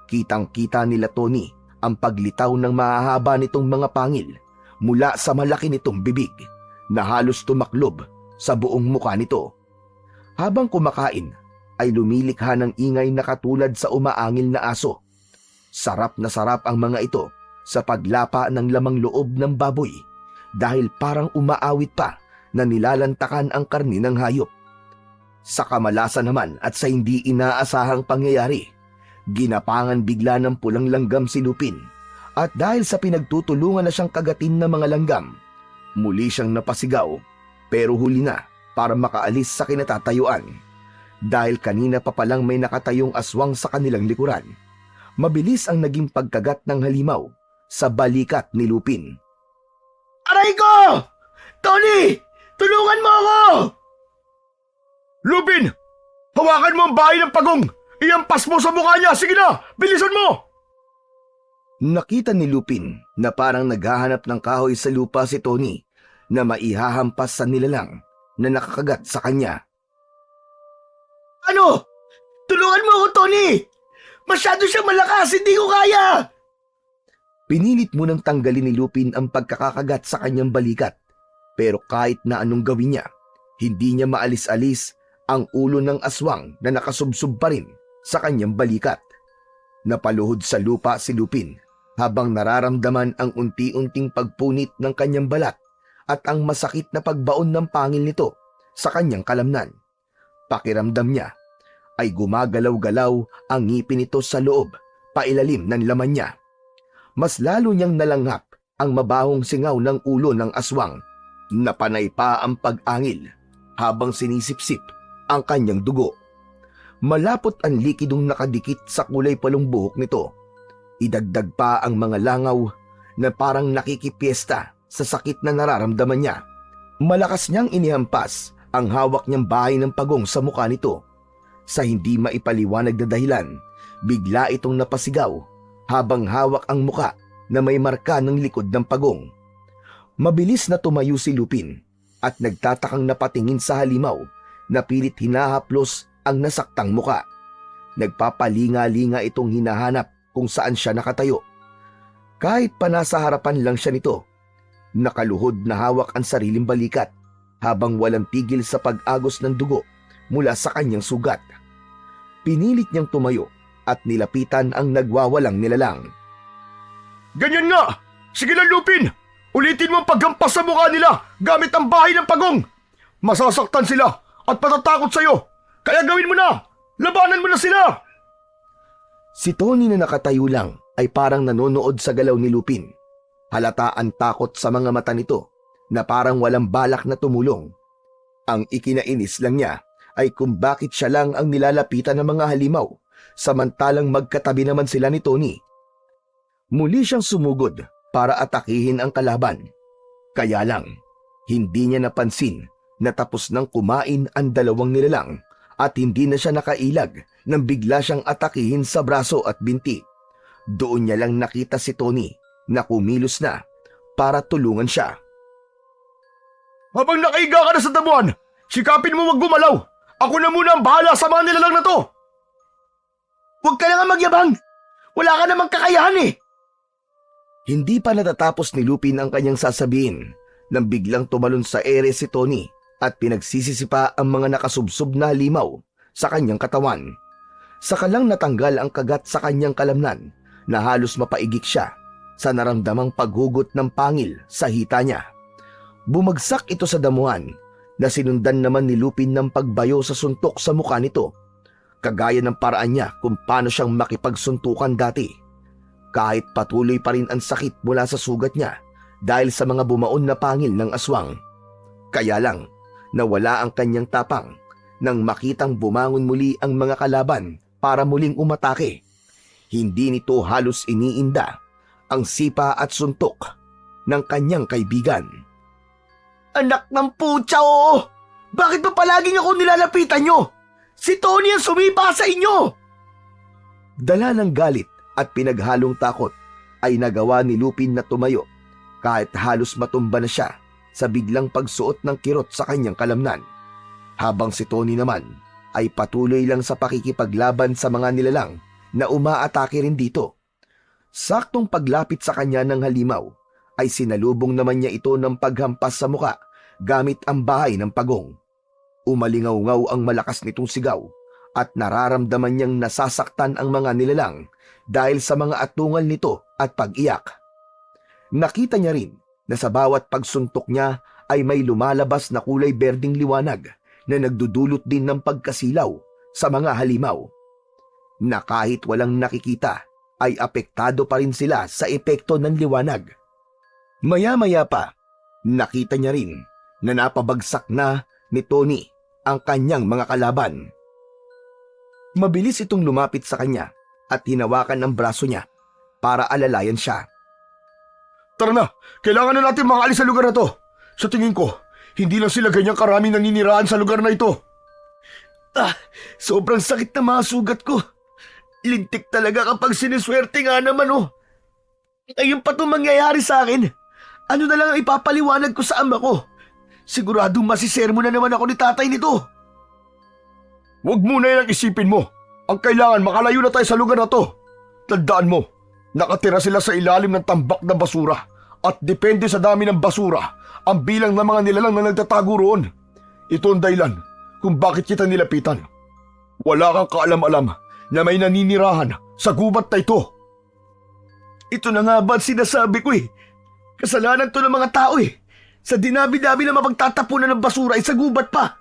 Kitang-kita nila Tony ang paglitaw ng mahahaba nitong mga pangil mula sa malaki nitong bibig na halos tumaklob sa buong muka nito. Habang kumakain ay lumilikha ng ingay na katulad sa umaangil na aso. Sarap na sarap ang mga ito sa paglapa ng lamang loob ng baboy dahil parang umaawit pa na nilalantakan ang karni ng hayop. Sa kamalasan naman at sa hindi inaasahang pangyayari, ginapangan bigla ng pulang langgam si Lupin at dahil sa pinagtutulungan na siyang kagatin ng mga langgam, muli siyang napasigaw pero huli na para makaalis sa kinatatayuan. Dahil kanina pa palang may nakatayong aswang sa kanilang likuran, mabilis ang naging pagkagat ng halimaw sa balikat ni Lupin. Aray ko! Tony! Tulungan mo ako! Lupin! Hawakan mo ang bahay ng pagong! Iampas mo sa mukha niya! Sige na! Bilisan mo! Nakita ni Lupin na parang naghahanap ng kahoy sa lupa si Tony na maihahampas sa nilalang na nakakagat sa kanya. Ano? Tulungan mo ako, Tony! Masyado siyang malakas! Hindi ko kaya! Pinilit munang tanggalin ni Lupin ang pagkakakagat sa kanyang balikat. Pero kahit na anong gawin niya, hindi niya maalis-alis ang ulo ng aswang na nakasubsob pa rin sa kanyang balikat. Napaluhod sa lupa si Lupin habang nararamdaman ang unti-unting pagpunit ng kanyang balat at ang masakit na pagbaon ng pangil nito sa kanyang kalamnan. Pakiramdam niya ay gumagalaw-galaw ang ngipin nito sa loob, pailalim ng laman niya. Mas lalo niyang nalanghap ang mabahong singaw ng ulo ng aswang. Napanay pa ang pag-angil habang sinisipsip ang kanyang dugo. Malapot ang likidong nakadikit sa kulay palong buhok nito. Idagdag pa ang mga langaw na parang nakikipiesta sa sakit na nararamdaman niya. Malakas niyang inihampas ang hawak niyang bahay ng pagong sa mukha nito. Sa hindi maipaliwanag na dahilan, bigla itong napasigaw habang hawak ang muka na may marka ng likod ng pagong. Mabilis na tumayo si Lupin at nagtatakang napatingin sa halimaw na pilit hinahaplos ang nasaktang muka. Nagpapalinga-linga itong hinahanap kung saan siya nakatayo. Kahit pa nasa harapan lang siya nito, nakaluhod na hawak ang sariling balikat habang walang tigil sa pag-agos ng dugo mula sa kanyang sugat. Pinilit niyang tumayo at nilapitan ang nagwawalang nilalang. Ganyan nga! Sige na, Lupin! Ulitin mo ang paggampas sa mukha nila gamit ang bahay ng pagong! Masasaktan sila at patatakot sa'yo! Kaya gawin mo na! Labanan mo na sila! Si Tony na nakatayo lang ay parang nanonood sa galaw ni Lupin. Halata ang takot sa mga mata nito na parang walang balak na tumulong. Ang ikinainis lang niya ay kung bakit siya lang ang nilalapitan ng mga halimaw samantalang magkatabi naman sila ni Tony. Muli siyang sumugod para atakihin ang kalaban. Kaya lang, hindi niya napansin na tapos nang kumain ang dalawang nilalang at hindi na siya nakailag nang bigla siyang atakihin sa braso at binti. Doon niya lang nakita si Tony na kumilos na para tulungan siya. Habang nakaiga ka na sa damuhan, sikapin mo wag gumalaw! Ako na muna ang bahala sa mga nilalang na to! Huwag ka na nga magyabang! Wala ka namang kakayahan eh! Hindi pa natatapos ni Lupin ang kanyang sasabihin nang biglang tumalon sa ere si Tony at pinagsisisipa ang mga nakasubsob na halimaw sa kanyang katawan. Saka lang natanggal ang kagat sa kanyang kalamnan na halos mapaigik siya sa naramdamang paghugot ng pangil sa hita niya. Bumagsak ito sa damuhan na sinundan naman ni Lupin ng pagbayo sa suntok sa mukha nito, kagaya ng paraan niya kung paano siyang makipagsuntukan dati. Kahit patuloy pa rin ang sakit mula sa sugat niya dahil sa mga bumaon na pangil ng aswang. Kaya lang, nawala ang kanyang tapang nang makitang bumangon muli ang mga kalaban para muling umatake Hindi nito halos iniinda ang sipa at suntok ng kanyang kaibigan. Anak ng putya, oo! Bakit ba palaging ako nilalapitan nyo? Si Tony ang sumipa sa inyo! Dala ng galit at pinaghalong takot ay nagawa ni Lupin na tumayo kahit halos matumba na siya sa biglang pagsuot ng kirot sa kanyang kalamnan. Habang si Tony naman ay patuloy lang sa pakikipaglaban sa mga nilalang na umaatake rin dito. Saktong paglapit sa kanya ng halimaw ay sinalubong naman niya ito ng paghampas sa muka gamit ang bahay ng pagong. Umalingaw-ngaw ang malakas nitong sigaw at nararamdaman niyang nasasaktan ang mga nilalang dahil sa mga atungal nito at pag-iyak. Nakita niya rin na sa bawat pagsuntok niya ay may lumalabas na kulay berdeng liwanag na nagdudulot din ng pagkasilaw sa mga halimaw. Na kahit walang nakikita ay apektado pa rin sila sa epekto ng liwanag. Maya-maya pa, nakita niya rin na napabagsak na ni Tony ang kanyang mga kalaban. Mabilis itong lumapit sa kanya at hinawakan ang braso niya para alalayan siya. Tara na! Kailangan na natin makaalis sa lugar na to! Sa tingin ko, hindi lang sila ganyang karami naninirahan sa lugar na ito. Sobrang sakit na mga sugat ko. Lintik talaga kapag siniswerte nga naman oh. Ngayon pa itong mangyayari sa akin. Ano na lang ang ipapaliwanag ko sa ama ko? Siguradong masisermo na naman ako ni tatay nito. Huwag mo na yan isipin mo. Ang kailangan makalayo na tayo sa lugar na to. Tandaan mo, nakatira sila sa ilalim ng tambak na basura at depende sa dami ng basura ang bilang ng mga nilalang na nagtatago roon. Ito ang dahilan kung bakit kita nilapitan. Wala kang kaalam-alam na may naninirahan sa gubat na ito. Ito na nga ba ang sinasabi ko eh. Kasalanan to ng mga tao eh. Sa dinabi-dabi na mapagtatapunan ng basura ay sa gubat pa.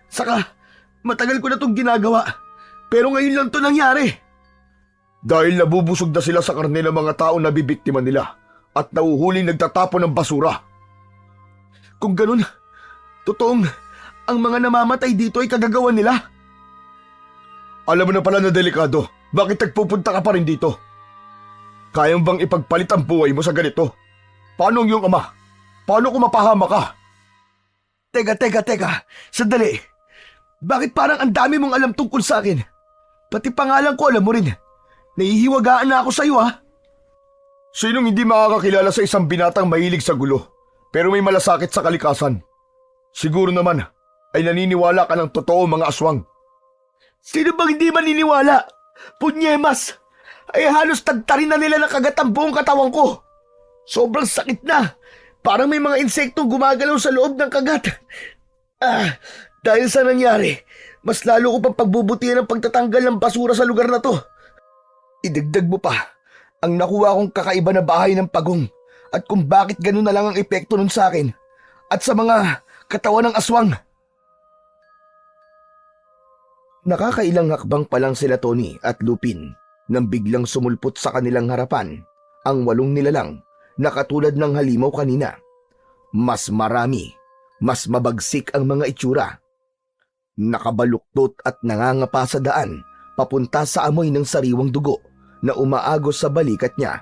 Saka, matagal ko na itong ginagawa. Pero ngayon lang to nangyari. Dahil nabubusog na sila sa karne ng mga tao na bibiktima nila at nauhuling nagtatapon ng basura. Kung ganun, totoong ang mga namamatay dito ay kagagawan nila. Alam mo na pala na delikado. Bakit nagpupunta ka pa rin dito? Kayang bang ipagpalit ang buhay mo sa ganito? Paano ang iyong ama? Paano kung mapahama ka? Teka. Sandali. Bakit parang ang dami mong alam tungkol sa akin? Pati pangalan ko alam mo rin. Nahihiwagaan na ako sa iyo ha. Sinong hindi makakakilala sa isang binatang mahilig sa gulo pero may malasakit sa kalikasan? Siguro naman ay naniniwala ka ng totoo mga aswang. Sino bang hindi maniniwala? Punyemas! Ay halos tagtarin na nila ng kagat ang buong katawan ko. Sobrang sakit na. Parang may mga insektong gumagalaw sa loob ng kagat. Dahil sa nangyari, mas lalo ko pang pagbubutihan ang pagtatanggal ng basura sa lugar na to. Idagdag mo pa ang nakuha kong kakaiba na bahay ng pagong at kung bakit ganun na lang ang epekto nun sa akin at sa mga katawan ng aswang. Nakakailang hakbang pa lang sila Tony at Lupin nang biglang sumulpot sa kanilang harapan ang 8 nilalang na katulad ng halimaw kanina. Mas marami, mas mabagsik ang mga itsura. Nakabaluktot at nangangapa sa daan papunta sa amoy ng sariwang dugo na umaagos sa balikat niya.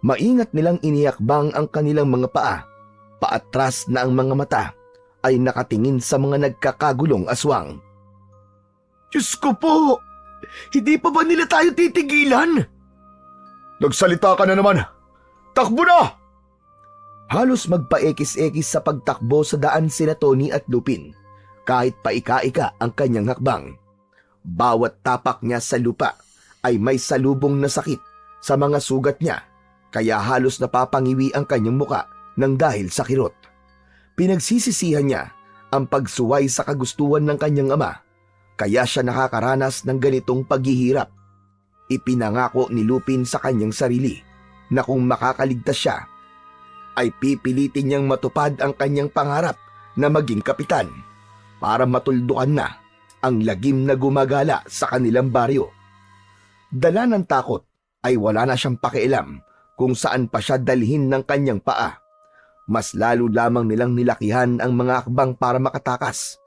Maingat nilang inihakbang ang kanilang mga paa. Paatras na ang mga mata ay nakatingin sa mga nagkakagulong aswang. Diyos ko po! Hindi pa ba nila tayo titigilan? Nagsalita ka na naman! Takbo na! Halos magpaekis-ekis sa pagtakbo sa daan sina Tony at Lupin, kahit paika-ika ang kanyang hakbang. Bawat tapak niya sa lupa ay may salubong na sakit sa mga sugat niya, kaya halos napapangiwi ang kanyang muka ng dahil sa kirot. Pinagsisisihan niya ang pagsuway sa kagustuhan ng kanyang ama, kaya siya nakakaranas ng ganitong paghihirap. Ipinangako ni Lupin sa kanyang sarili na kung makakaligtas siya, ay pipilitin niyang matupad ang kanyang pangarap na maging kapitan para matuldukan na ang lagim na gumagala sa kanilang baryo. Dala ng takot ay wala na siyang pakialam kung saan pa siya dalhin ng kanyang paa. Mas lalo lamang nilang nilakihan ang mga akbang para makatakas,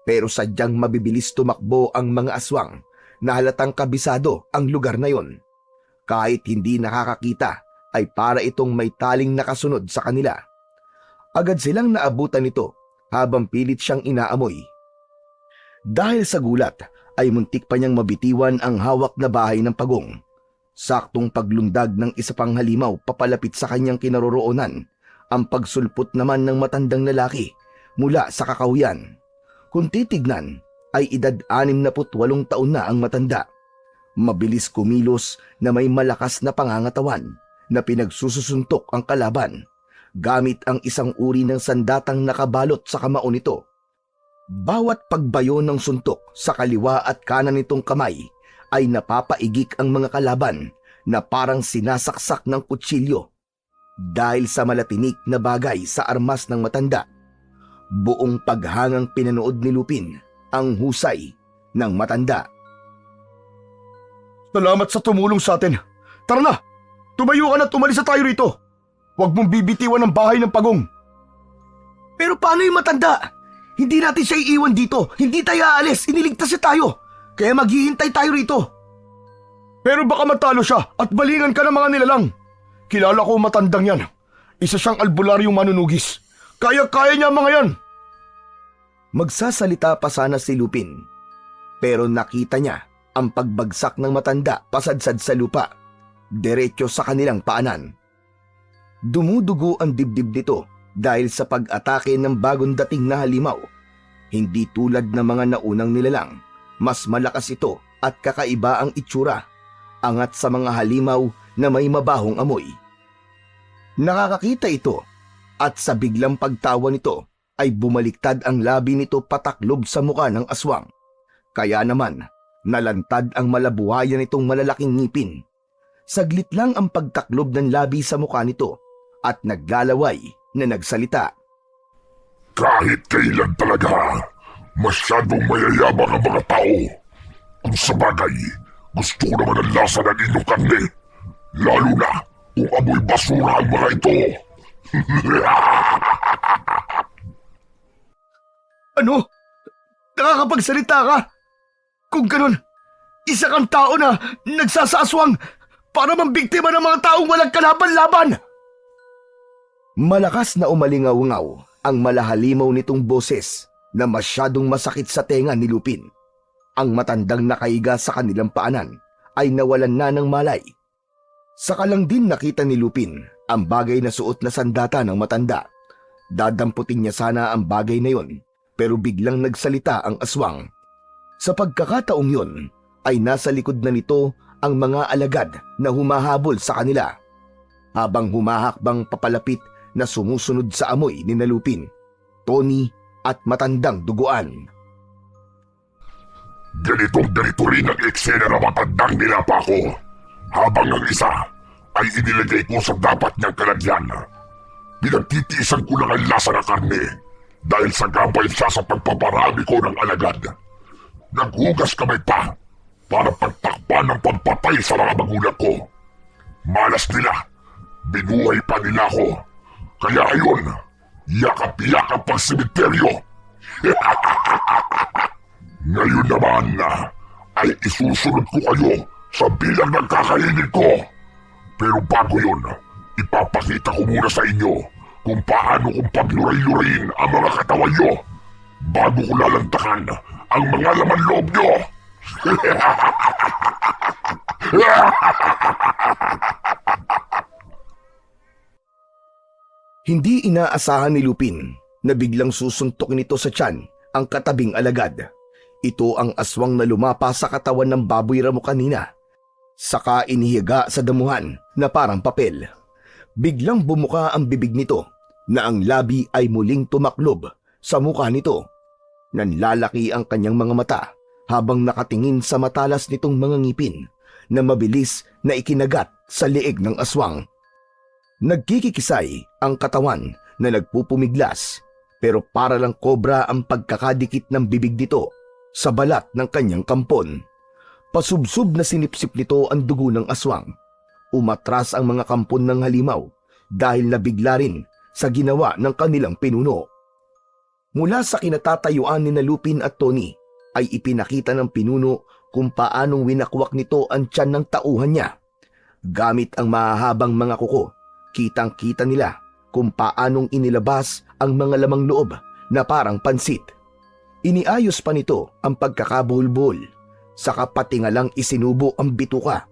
pero sadyang mabibilis tumakbo ang mga aswang na halatang kabisado ang lugar na yon. Kahit hindi nakakakita ay para itong may taling nakasunod sa kanila. Agad silang naabutan nito habang pilit siyang inaamoy. Dahil sa gulat ay muntik pa niyang mabitiwan ang hawak na bahay ng pagong. Saktong paglundag ng isa pang halimaw papalapit sa kanyang kinaroroonan, ang pagsulpot naman ng matandang lalaki mula sa kakahuyan. Kung titignan ay edad 68 taon na ang matanda. Mabilis kumilos na may malakas na pangangatawan na pinagsususuntok ang kalaban gamit ang isang uri ng sandatang nakabalot sa kamao nito. Bawat pagbayo ng suntok sa kaliwa at kanan nitong kamay ay napapaigik ang mga kalaban na parang sinasaksak ng kutsilyo. Dahil sa malatinik na bagay sa armas ng matanda, buong paghangang pinanood ni Lupin ang husay ng matanda. Salamat sa tumulong sa atin. Tara na! Tumayo ka na at umalis na tayo rito. Huwag mong bibitiwan ang bahay ng pagong. Pero paano yung matanda? Hindi natin siya iiwan dito. Hindi tayo aalis. Iniligtas siya tayo. Kaya maghihintay tayo rito. Pero baka matalo siya at balingan ka ng mga nilalang. Kilala ko matandang yan. Isa siyang albularyong manunugis. Kaya-kaya niya ang mga yan. Magsasalita pa sana si Lupin. Pero nakita niya ang pagbagsak ng matanda pasadsad sa lupa. Diretso sa kanilang paanan. Dumudugo ang dibdib nito dahil sa pag-atake ng bagong dating na halimaw. Hindi tulad ng mga naunang nilalang, mas malakas ito at kakaiba ang itsura, angat sa mga halimaw na may mabahong amoy. Nakakakita ito at sa biglang pagtawa nito ay bumaliktad ang labi nito pataklob sa muka ng aswang. Kaya naman, nalantad ang malabuhayan nitong malalaking ngipin. Saglit lang ang pagtaklob ng labi sa muka nito at naglalaway na nagsalita. Kahit kailan talaga, masyadong mayayabang ang mga tao. Kung sa bagay, gusto ko naman ang lasa ng inyong karne. Lalo na kung amoy basura ang mga ito. Ano? Nakakapagsalita ka? Kung ganun, isa kang tao na nagsasaswang para mambiktima ng mga taong walang kalaban-laban. Malakas na umalingaw-ngaw ang malahalimaw nitong boses na masyadong masakit sa tenga ni Lupin. Ang matandang nakaiga sa kanilang paanan ay nawalan na ng malay. Saka lang din nakita ni Lupin ang bagay na suot na sandata ng matanda. Dadamputin niya sana ang bagay na yon, pero biglang nagsalita ang aswang. Sa pagkakataong yon ay nasa likod na nito ang mga alagad na humahabol sa kanila. Habang humahakbang papalapit na sumusunod sa amoy ni Lupin, Tony at matandang duguan. Ganito rin ang eksena na matandang nilapa ko, habang ang isa ay inilagay ko sa dapat niyang kalagyan. Pinagtitiisan ko lang ang lasa ng karne dahil sa gabay siya sa pagpaparami ko ng alagad. Naghugas kamay pa para pagtakpan ng pagpatay sa mga magulang ko. Malas nila, binuhay pa nila ako. Kaya ayun, yakap-yakap ang sementeryo. Ngayon naman ay isusunod ko kayo sa bilang ng kakainin ko. Pero bago yun, ipapakita ko muna sa inyo kung paano kong pagluray-lurayin ang mga katawan nyo bago ko lalantakan ang mga laman loob nyo. Hindi inaasahan ni Lupin na biglang susuntokin nito sa tiyan ang katabing alagad. Ito ang aswang na lumapa sa katawan ng baboy ramo kanina. Saka inihiga sa damuhan na parang papel. Biglang bumuka ang bibig nito na ang labi ay muling tumaklob sa mukha nito. Nanlalaki ang kanyang mga mata habang nakatingin sa matalas nitong mga ngipin na mabilis na ikinagat sa leeg ng aswang. Nagkikikisay ang katawan na nagpupumiglas, pero para lang kobra ang pagkakadikit ng bibig nito sa balat ng kanyang kampon. Pasubsob na sinipsip nito ang dugo ng aswang. Umatras ang mga kampon ng halimaw dahil nabigla rin sa ginawa ng kanilang pinuno. Mula sa kinatatayuan ni Lupin at Tony ay ipinakita ng pinuno kung paanong winakwak nito ang tiyan ng tauhan niya. Gamit ang mahahabang mga kuko, kitang-kita nila kung paanong inilabas ang mga lamang loob na parang pansit. Iniayos pa nito ang pagkakabuhol-buhol, saka pati nga lang isinubo ang bituka.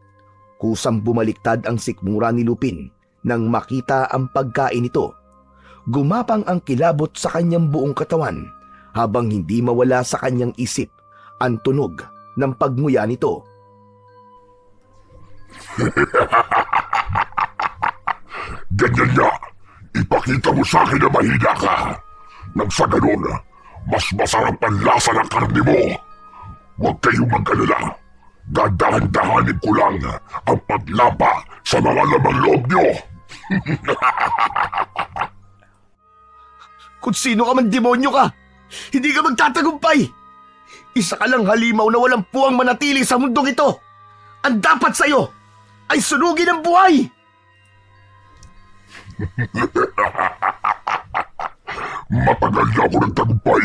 Kusang bumaliktad ang sikmura ni Lupin nang makita ang pagkain nito. Gumapang ang kilabot sa kanyang buong katawan habang hindi mawala sa kanyang isip ang tunog ng pagmuya nito. Ganyan nga, ipakita mo sa akin na mahina ka. Nang sa ganun, mas masarap ang lasa ng karne mo. Huwag kayong mag-alala. Dadahan-dahanin ko lang ang paglapa sa mga lamang loob nyo. Kung sino ka man demonyo ka, hindi ka magtatagumpay. Isa ka lang halimaw na walang puwang manatili sa mundong ito. Ang dapat sa'yo ay sunugin ang buhay. Matagal na ako nagtagumpay.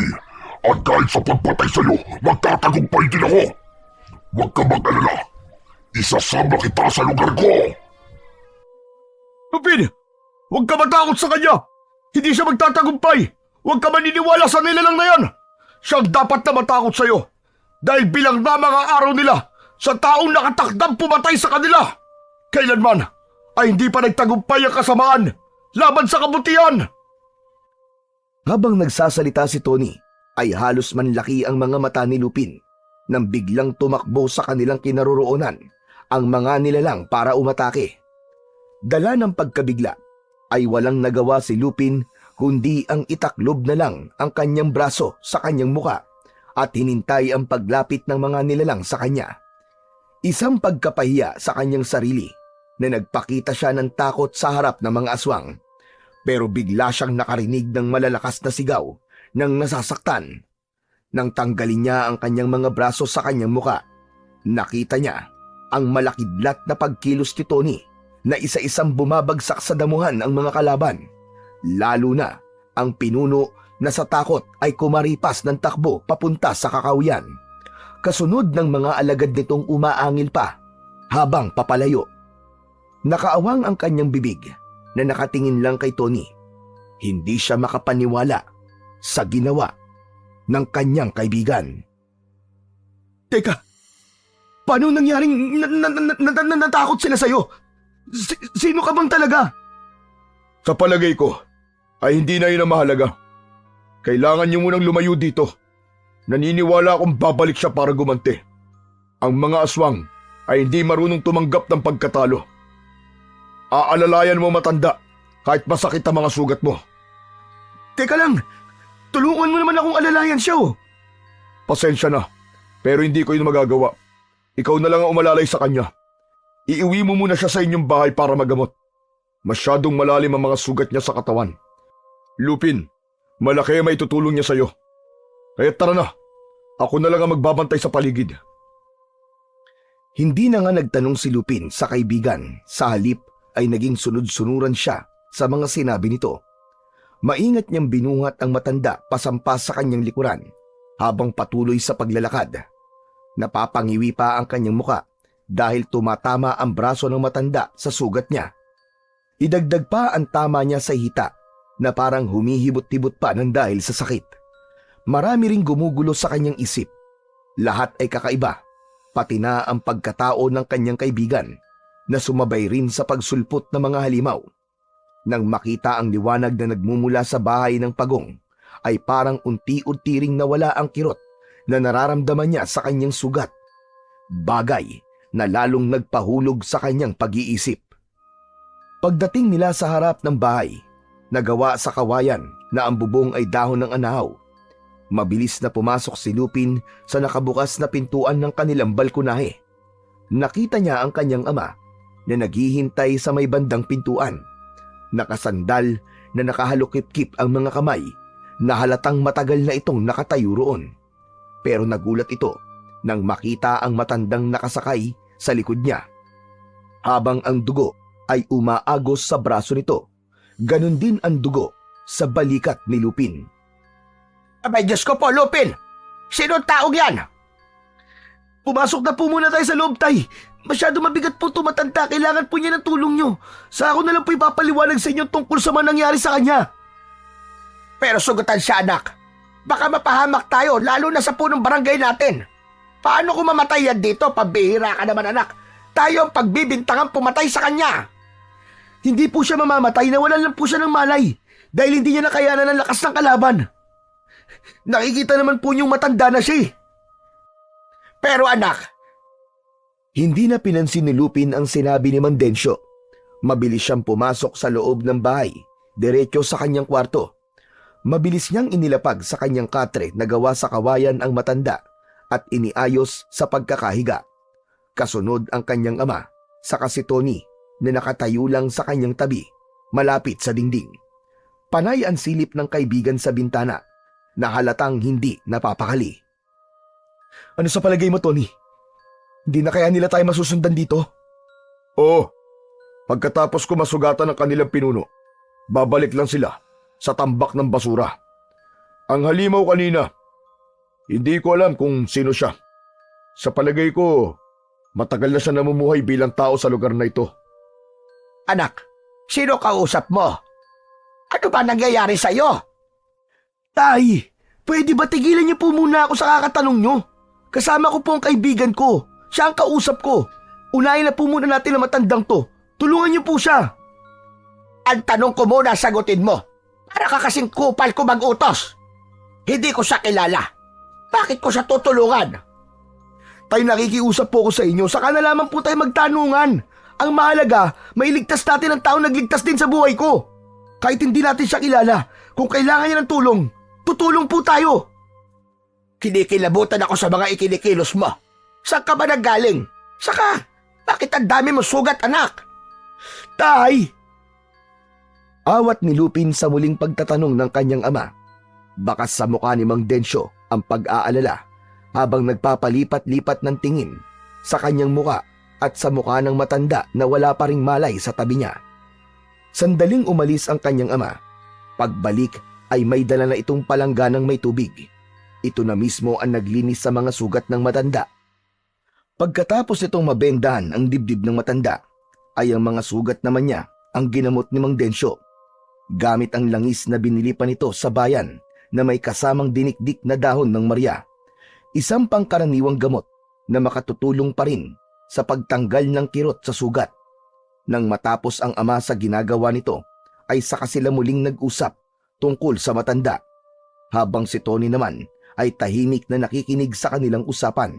At kahit sa pagpatay sa'yo, magtatagumpay din ako. Huwag ka mag-alala. Isasama kita sa lugar ko. Lupin! Huwag ka matakot sa kanya! Hindi siya magtatagumpay! Huwag ka maniniwala sa nilalang na yan! Siyang dapat na matakot sa'yo dahil bilang na mga araw nila sa taong nakatakdang pumatay sa kanila. Kailanman ay hindi pa nagtagumpay ang kasamaan laban sa kabutihan. Habang nagsasalita si Tony, ay halos manlaki ang mga mata ni Lupin nang biglang tumakbo sa kanilang kinaroroonan ang mga nilalang para umatake. Dala ng pagkabigla ay walang nagawa si Lupin kundi ang itaklob na lang ang kanyang braso sa kanyang muka at hinintay ang paglapit ng mga nilalang sa kanya. Isang pagkapahiya sa kanyang sarili na nagpakita siya ng takot sa harap ng mga aswang, pero bigla siyang nakarinig ng malalakas na sigaw ng nasasaktan. Nang tanggalin niya ang kanyang mga braso sa kanyang muka, nakita niya ang malakidlat na pagkilos ni Tony na isa-isang bumabagsak sa damuhan ang mga kalaban, lalo na ang pinuno na sa takot ay kumaripas ng takbo papunta sa kakawian. Kasunod ng mga alagad nitong umaangil pa habang papalayo. Nakaawang ang kanyang bibig na nakatingin lang kay Tony. Hindi siya makapaniwala sa ginawa ng kanyang kaibigan. Teka, paano nangyaring natakot sila sa'yo? Sino ka bang talaga? Sa palagay ko, ay hindi na yun ang mahalaga. Kailangan niyo munang lumayo dito. Naniniwala akong babalik siya para gumanti. Ang mga aswang ay hindi marunong tumanggap ng pagkatalo. Aalalayan mo matanda kahit masakit ang mga sugat mo. Teka lang, tulungan mo naman akong alalayan siya oh. Pasensya na, pero hindi ko yun magagawa. Ikaw na lang ang umalalay sa kanya. Iiwi mo muna siya sa inyong bahay para magamot. Masyadong malalim ang mga sugat niya sa katawan. Lupin, malaki ang maitutulong niya sa'yo. Kaya tara na, ako na lang ang magbabantay sa paligid. Hindi na nga nagtanong si Lupin sa kaibigan, sa halip ay naging sunod-sunuran siya sa mga sinabi nito. Maingat niyang binungat ang matanda pasampas sa kanyang likuran habang patuloy sa paglalakad. Napapangiwi pa ang kanyang muka dahil tumatama ang braso ng matanda sa sugat niya. Idagdag pa ang tama niya sa hita na parang humihibot-tibot pa ng dahil sa sakit. Marami ring gumugulo sa kanyang isip. Lahat ay kakaiba, pati na ang pagkatao ng kanyang kaibigan na sumabay rin sa pagsulpot ng mga halimaw. Nang makita ang liwanag na nagmumula sa bahay ng pagong, ay parang unti-unti ring nawala ang kirot na nararamdaman niya sa kanyang sugat. Bagay na lalong nagpahulog sa kanyang pag-iisip. Pagdating nila sa harap ng bahay, nagawa sa kawayan na ang bubong ay dahon ng anahaw. Mabilis na pumasok si Lupin sa nakabukas na pintuan ng kanilang balkonahe. Nakita niya ang kanyang ama na naghihintay sa may bandang pintuan. Nakasandal na nakahalukip-kip ang mga kamay na halatang matagal na itong nakatayo roon. Pero nagulat ito nang makita ang matandang nakasakay sa likod niya. Habang ang dugo ay umaagos sa braso nito, ganun din ang dugo sa balikat ni Lupin. Abay, Diyos ko po, Lupin! Sino taong yan? Pumasok na po muna tayo sa loob, tay. Masyado mabigat po ito, matanda. Kailangan po niya ng tulong nyo. Sa ako na lang po ipapaliwanag sa inyo tungkol sa mga nangyari sa kanya. Pero sugutan siya, anak. Baka mapahamak tayo, lalo na sa punong barangay natin. Paano kung mamatay yan dito? Pambihira ka naman, anak. Tayo ang pagbibintangan pumatay sa kanya. Hindi po siya mamamatay, nawalan lang po siya ng malay. Dahil hindi niya nakayanan ng lakas ng kalaban. Nakikita naman po niyong matanda na siya. Pero anak, Hindi na pinansin ni Lupin ang sinabi ni Mandencio. Mabilis siyang pumasok sa loob ng bahay, diretso sa kanyang kwarto. Mabilis niyang inilapag sa kanyang katre na gawa sa kawayan ang matanda at iniayos sa pagkakahiga. Kasunod ang kanyang ama, saka si Tony na nakatayo lang sa kanyang tabi, malapit sa dingding. Panay ang silip ng kaibigan sa bintana na halatang hindi napapakali. Ano sa palagay mo, Tony? Hindi na kaya nila tayo masusundan dito? Oo. Pagkatapos ko masugatan ang kanilang pinuno, babalik lang sila sa tambak ng basura. Ang halimaw kanina, hindi ko alam kung sino siya. Sa palagay ko, matagal na siya namumuhay bilang tao sa lugar na ito. anak, sino kausap mo? Ano ba nangyayari sa'yo? Tay, pwede ba tigilan niyo po muna ako sa kakatanong niyo? Kasama ko po ang kaibigan ko. Siya ang kausap ko. Unahin na po muna natin ang matandang to. Tulungan niyo po siya. Ang tanong ko muna, sagutin mo. Para ka kasing kupal ko mag-utos. Hindi ko siya kilala. Bakit ko siya tutulungan? Tay, nakikiusap po ko sa inyo. Saka na lamang po tayo magtanungan. Ang mahalaga, mailigtas natin ang taong nagligtas din sa buhay ko. Kahit hindi natin siya kilala, kung kailangan niya ng tulong, tutulong po tayo. Kinikilabutan ako sa mga ikinikilos mo. Saan ka ba nanggaling? Saka, bakit ang dami mo sugat, anak? Tay! Awat ni Lupin sa muling pagtatanong ng kanyang ama. Bakas sa mukha ni Mang Dencio ang pag-aalala habang nagpapalipat-lipat ng tingin sa kanyang muka at sa mukha ng matanda na wala pa ring malay sa tabi niya. Sandaling umalis ang kanyang ama. Pagbalik ay may dala na itong palangganang may tubig. Ito na mismo ang naglinis sa mga sugat ng matanda. Pagkatapos itong mabendahan ang dibdib ng matanda, ay ang mga sugat naman niya ang ginamot ni Mang Dencio. Gamit ang langis na binili pa nito sa bayan na may kasamang dinikdik na dahon ng Maria. Isang pangkaraniwang gamot na makatutulong pa rin sa pagtanggal ng kirot sa sugat. Nang matapos ang ama sa ginagawa nito, ay saka sila muling nag-usap tungkol sa matanda. Habang si Tony naman ay tahimik na nakikinig sa kanilang usapan.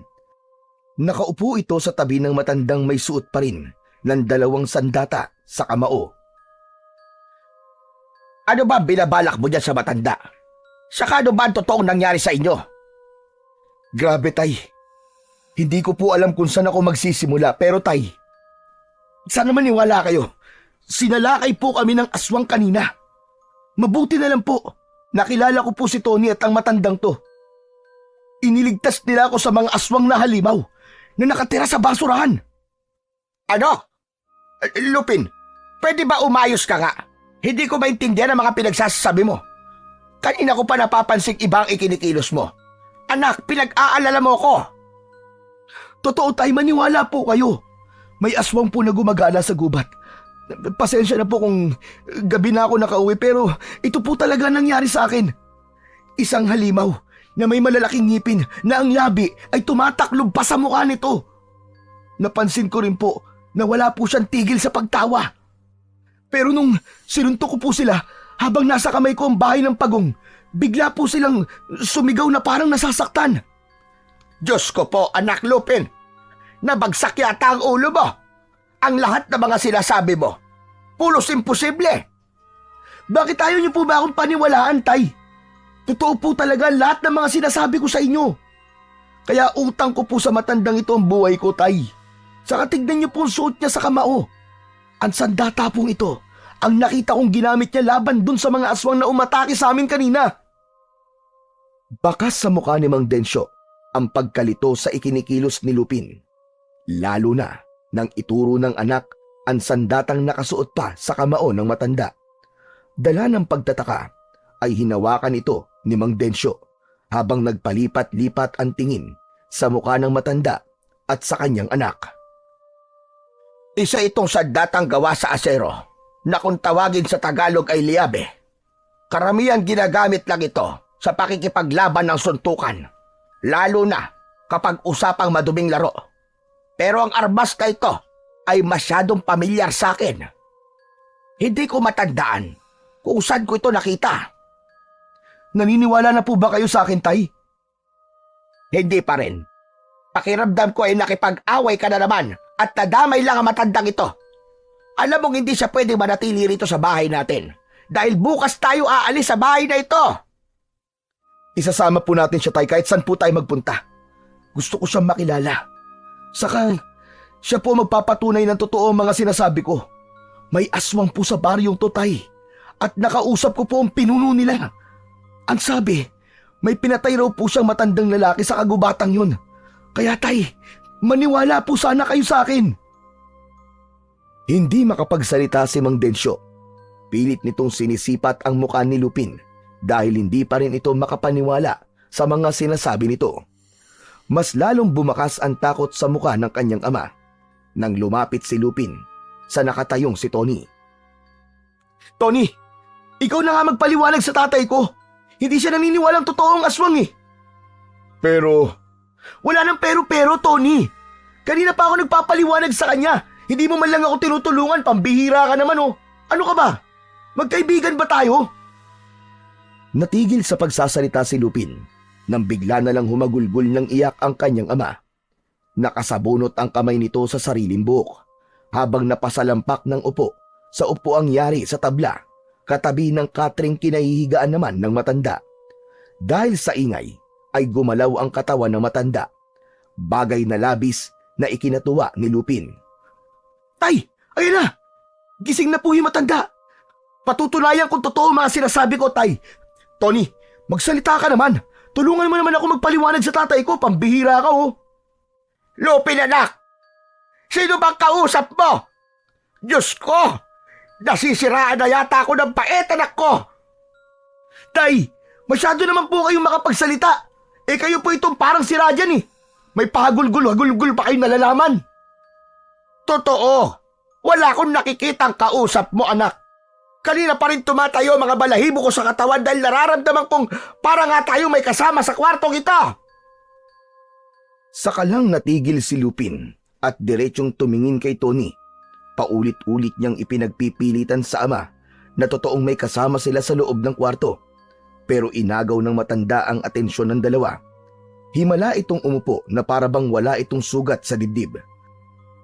Nakaupo ito sa tabi ng matandang may suot pa rin ng 2 sandata sa kamao. Ano ba binabalak mo dyan sa matanda? Saka ano ba ang totoong nangyari sa inyo? Grabe, Tay. Hindi ko po alam kung saan ako magsisimula, pero Tay, sana maniwala kayo. Sinalakay po kami ng aswang kanina. Mabuti na lang po, nakilala ko po si Tony at ang matandang to. Iniligtas nila ako sa mga aswang na halimaw na nakatira sa basurahan. Ano? Lupin, pwede ba umayos ka nga? Hindi ko maintindihan ang mga pinagsasabi mo. Kanina ko pa napapansing ibang ikinikilos mo. Anak, pinag-aalala mo ko. Totoo, Tay, maniwala po kayo. May aswang po na gumagala sa gubat. Pasensya na po kung gabi na ako nakauwi, pero ito po talaga nangyari sa akin. Isang halimaw na may malalaking ngipin na ang labi ay tumataklob pa sa mukha nito. Napansin ko rin po na wala po siyang tigil sa pagtawa. Pero nung sinuntok ko po sila habang nasa kamay ko ang bahay ng pagong, bigla po silang sumigaw na parang nasasaktan. Diyos ko po, anak Lupin. Nabagsak yata ang ulo mo. Ang lahat ng mga sinasabi mo, pulos imposible. Bakit ayaw niyo po ba akong paniwalaan, Tay? Totoo po talaga lahat ng mga sinasabi ko sa inyo. Kaya utang ko po sa matandang ito ang buhay ko, Tay. Saka tignan niyo po ang suot niya sa kamao. Ang sandata pong ito, ang nakita kong ginamit niya laban dun sa mga aswang na umatake sa amin kanina. Bakas sa mukha ni Mang Dencio ang pagkalito sa ikinikilos ni Lupin. Lalo na nang ituro ng anak ang sandatang nakasuot pa sa kamao ng matanda. Dala ng pagtataka ay hinawakan ito ni Mang Dencio habang nagpalipat-lipat ang tingin sa mukha ng matanda at sa kanyang anak. Isa itong sandatang gawa sa asero na kung tawagin sa Tagalog ay liabe. Karamihan ginagamit lang ito sa pakikipaglaban ng suntukan, lalo na kapag usapang maduming laro. Pero ang armas na ito ay masyadong pamilyar sa akin. Hindi ko matandaan kung saan ko ito nakita. Naniniwala na po ba kayo sa akin, Tay? Hindi pa rin. Pakiramdam ko ay nakipag-away ka na naman at nadamay lang ang matandang ito. Alam mong hindi siya pwedeng manatili rito sa bahay natin dahil bukas tayo aalis sa bahay na ito. Isasama po natin siya, Tay, kahit saan po tayo magpunta. Gusto ko siyang makilala. Saka, siya po magpapatunay ng totoo ang mga sinasabi ko. May aswang po sa baryong to, Tay. At nakausap ko po ang pinuno nila. Ang sabi, may pinatay raw po siyang matandang lalaki sa kagubatang yun. Kaya, Tay, maniwala po sana kayo sa akin. Hindi makapagsalita si Mang Densyo. Pilit nitong sinisipat ang mukha ni Lupin dahil hindi pa rin ito makapaniwala sa mga sinasabi nito. Mas lalong bumakas ang takot sa mukha ng kanyang ama nang lumapit si Lupin sa nakatayong si Tony. Tony, ikaw na nga magpaliwanag sa tatay ko. Hindi siya naniniwalang totoong aswang eh. Pero, wala nang pero-pero, Tony. Kanina pa ako nagpapaliwanag sa kanya. Hindi mo man lang ako tinutulungan, pambihira ka naman oh. Ano ka ba? Magkaibigan ba tayo? Natigil sa pagsasalita si Lupin nang bigla na lang humagulgol ng iyak ang kanyang ama. Nakasabunot ang kamay nito sa sariling buhok habang napasalampak ng upo sa upuang yari sa tabla katabi ng katring kinahihigaan naman ng matanda. Dahil sa ingay ay gumalaw ang katawan ng matanda, bagay na labis na ikinatuwa ni Lupin. Tay! Ayun na! Gising na po yung matanda! Patutunayan kung totoo mga sinasabi ko, Tay! Tony, magsalita ka naman! Tulungan mo naman ako magpaliwanag sa tatay ko, pambihira ka oh! Lupin, anak! Sino bang kausap mo? Diyos ko! Nasisiraan na yata ako ng pait, anak ko! Tay! Masyado naman po kayong makapagsalita! Eh kayo po itong parang sira dyan eh! May pahagulgul-hagulgul pa kayong nalalaman! Totoo! Wala akong nakikitang kausap mo, anak. Kanina pa rin tumatayo mga balahibo ko sa katawan dahil nararamdaman kong para nga tayo may kasama sa kwartong ito. Saka lang natigil si Lupin at diretsong tumingin kay Tony. Paulit-ulit niyang ipinagpipilitan sa ama na totoong may kasama sila sa loob ng kwarto. Pero inagaw ng matanda ang atensyon ng dalawa. Himala itong umupo na parabang wala itong sugat sa dibdib.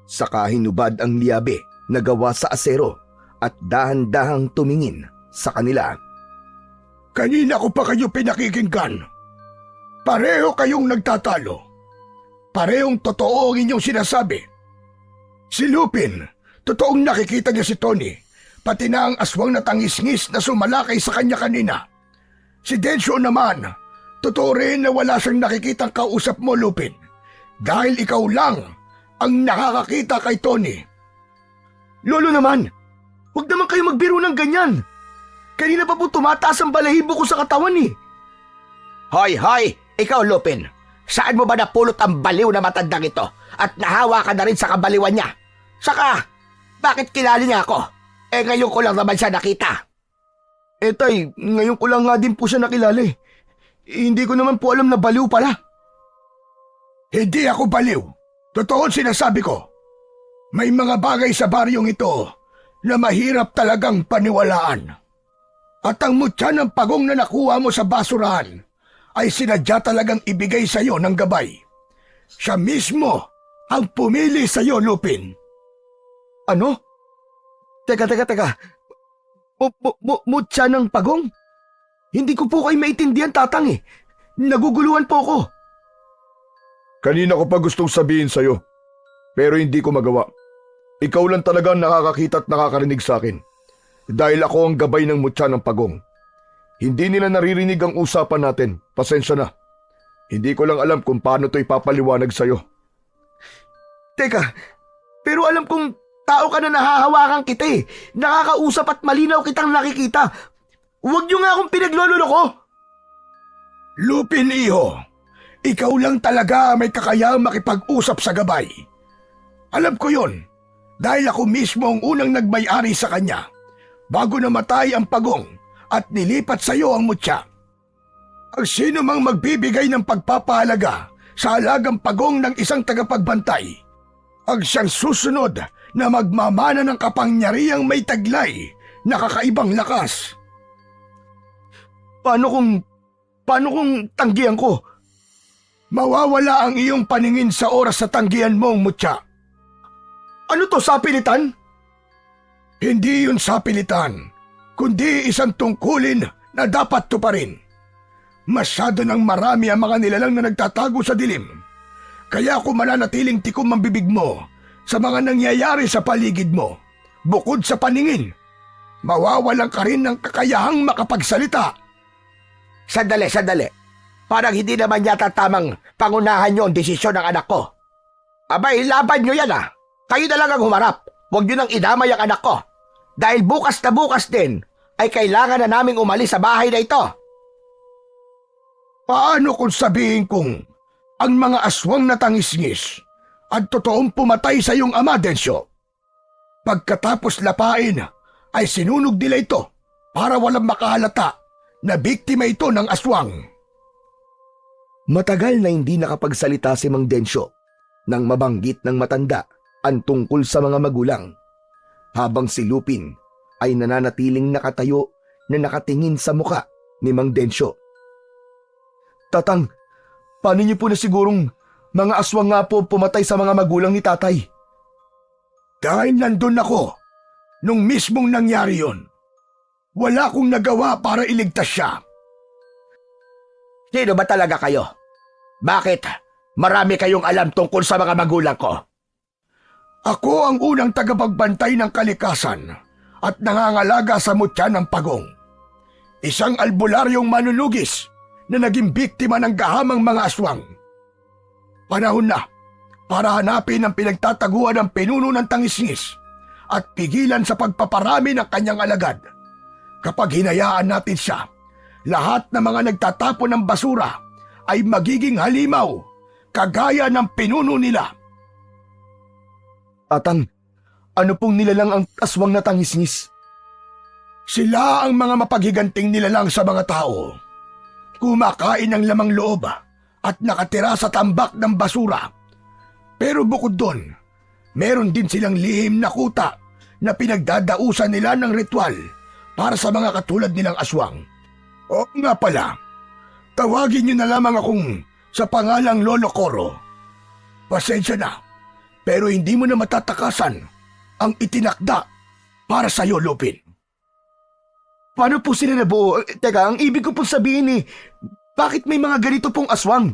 Saka hinubad ang liabe na gawa sa asero at dahan-dahang tumingin sa kanila. Kanina ko pa kayo pinakikinggan. Pareho kayong nagtatalo. Parehong totoo ang inyong sinasabi. Si Lupin, totoong nakikita niya si Tony, pati na ang aswang na tangis-ngis na sumalakay sa kanya kanina. Si Densyo naman, totoo rin na wala siyang nakikitang kausap mo, Lupin, dahil ikaw lang ang nakakakita kay Tony. Lolo naman, huwag naman kayo magbiro ng ganyan. Kanina pa po tumataas ang balahibo ko sa katawan eh. Hoy! Ikaw, Lupin. Saan mo ba napulot ang baliw na matandang ito at nahawa ka na rin sa kabaliwan niya? Saka, bakit kilala niya ako? Eh ngayon ko lang naman siya nakita. Eh tay, ngayon ko lang nga din po siya nakilala eh. Hindi ko naman po alam na baliw pala. Hindi ako baliw. Totoo sinasabi ko. May mga bagay sa baryong ito na mahirap talagang paniwalaan. At ang mutya ng pagong na nakuha mo sa basurahan ay sinadya talagang ibigay sa iyo ng gabay. Siya mismo ang pumili sa iyo, Lupin. Ano? Teka. Mutya ng pagong? Hindi ko po kayo maintindihan, tatang eh. Naguguluhan po ako. Kanina ko pa gustong sabihin sa'yo, pero hindi ko magawa. Ikaw lang talaga ang nakakakita at nakakarinig sa akin. Dahil ako ang gabay ng mutya ng pagong. Hindi nila naririnig ang usapan natin. Pasensya na. Hindi ko lang alam kung paano to ipapaliwanag sa'yo. Teka, pero alam kong tao ka na nahahawakan kita eh. Nakakausap at malinaw kitang nakikita. Huwag niyo nga akong pinagloloko. Lupin, iho. Ikaw lang talaga may kakayang makipag-usap sa gabay. Alam ko yon. Dahil ako mismo ang unang nagmay-ari sa kanya bago namatay ang pagong at nilipat sa iyo ang mutya. Ang sino mang magbibigay ng pagpapahalaga sa alagang pagong ng isang tagapagbantay, ang siyang susunod na magmamana ng kapangyarihang may taglay na kakaibang lakas. Paano kung tanggihan ko? Mawawala ang iyong paningin sa oras sa tanggihan mong mutya. Ano to, sapilitan? Hindi yun sapilitan, kundi isang tungkulin na dapat tuparin. Masyado nang marami ang mga nilalang na nagtatago sa dilim. Kaya kung mananatiling tikom ang bibig mo sa mga nangyayari sa paligid mo, bukod sa paningin, mawawalan ka rin ng kakayahang makapagsalita. Sandali. Parang hindi naman yata tamang pangunahan nyo ang desisyon ng anak ko. Abay, laban nyo yan ah. Kayo na lang ang humarap. Huwag nyo nang idamay ang anak ko. Dahil bukas na bukas din, ay kailangan na naming umalis sa bahay na ito. Paano kung sabihin kong ang mga aswang na tangisngis at totoong pumatay sa iyong ama, Densyo? Pagkatapos lapain, ay sinunog nila ito para walang makahalata na biktima ito ng aswang. Matagal na hindi nakapagsalita si Mang Densyo nang mabanggit ng matanda ang tungkol sa mga magulang, habang si Lupin ay nananatiling nakatayo na nakatingin sa muka ni Mang Densyo. Tatang, paano niyo po na sigurong mga aswang nga po pumatay sa mga magulang ni tatay? Dahil nandun ako, nung mismong nangyari yon, wala akong nagawa para iligtas siya. Sino ba talaga kayo? Bakit marami kayong alam tungkol sa mga magulang ko? Ako ang unang tagapagbantay ng kalikasan at nangangalaga sa mutya ng pagong. Isang albularyong manunugis na naging biktima ng gahamang mga aswang. Panahon na para hanapin ang pinagtataguan ng pinuno ng tangisngis at pigilan sa pagpaparami ng kanyang alagad. Kapag hinayaan natin siya, lahat ng mga nagtatapon ng basura ay magiging halimaw, kagaya ng pinuno nila. Tatang, ano pong nilalang ang aswang na tangisngis? Sila ang mga mapaghiganting nilalang sa mga tao. Kumakain ng lamang loob at nakatira sa tambak ng basura. Pero bukod doon, meron din silang lihim na kuta na pinagdadausan nila ng ritual para sa mga katulad nilang aswang. O nga pala, tawagin niyo na lamang akong sa pangalang Lolo Coro. Pasensya na, pero hindi mo na matatakasan ang itinakda para sa iyo, Lupin. Paano po sila nabuo? Teka, ang ibig ko pong sabihin bakit may mga ganito pong aswang?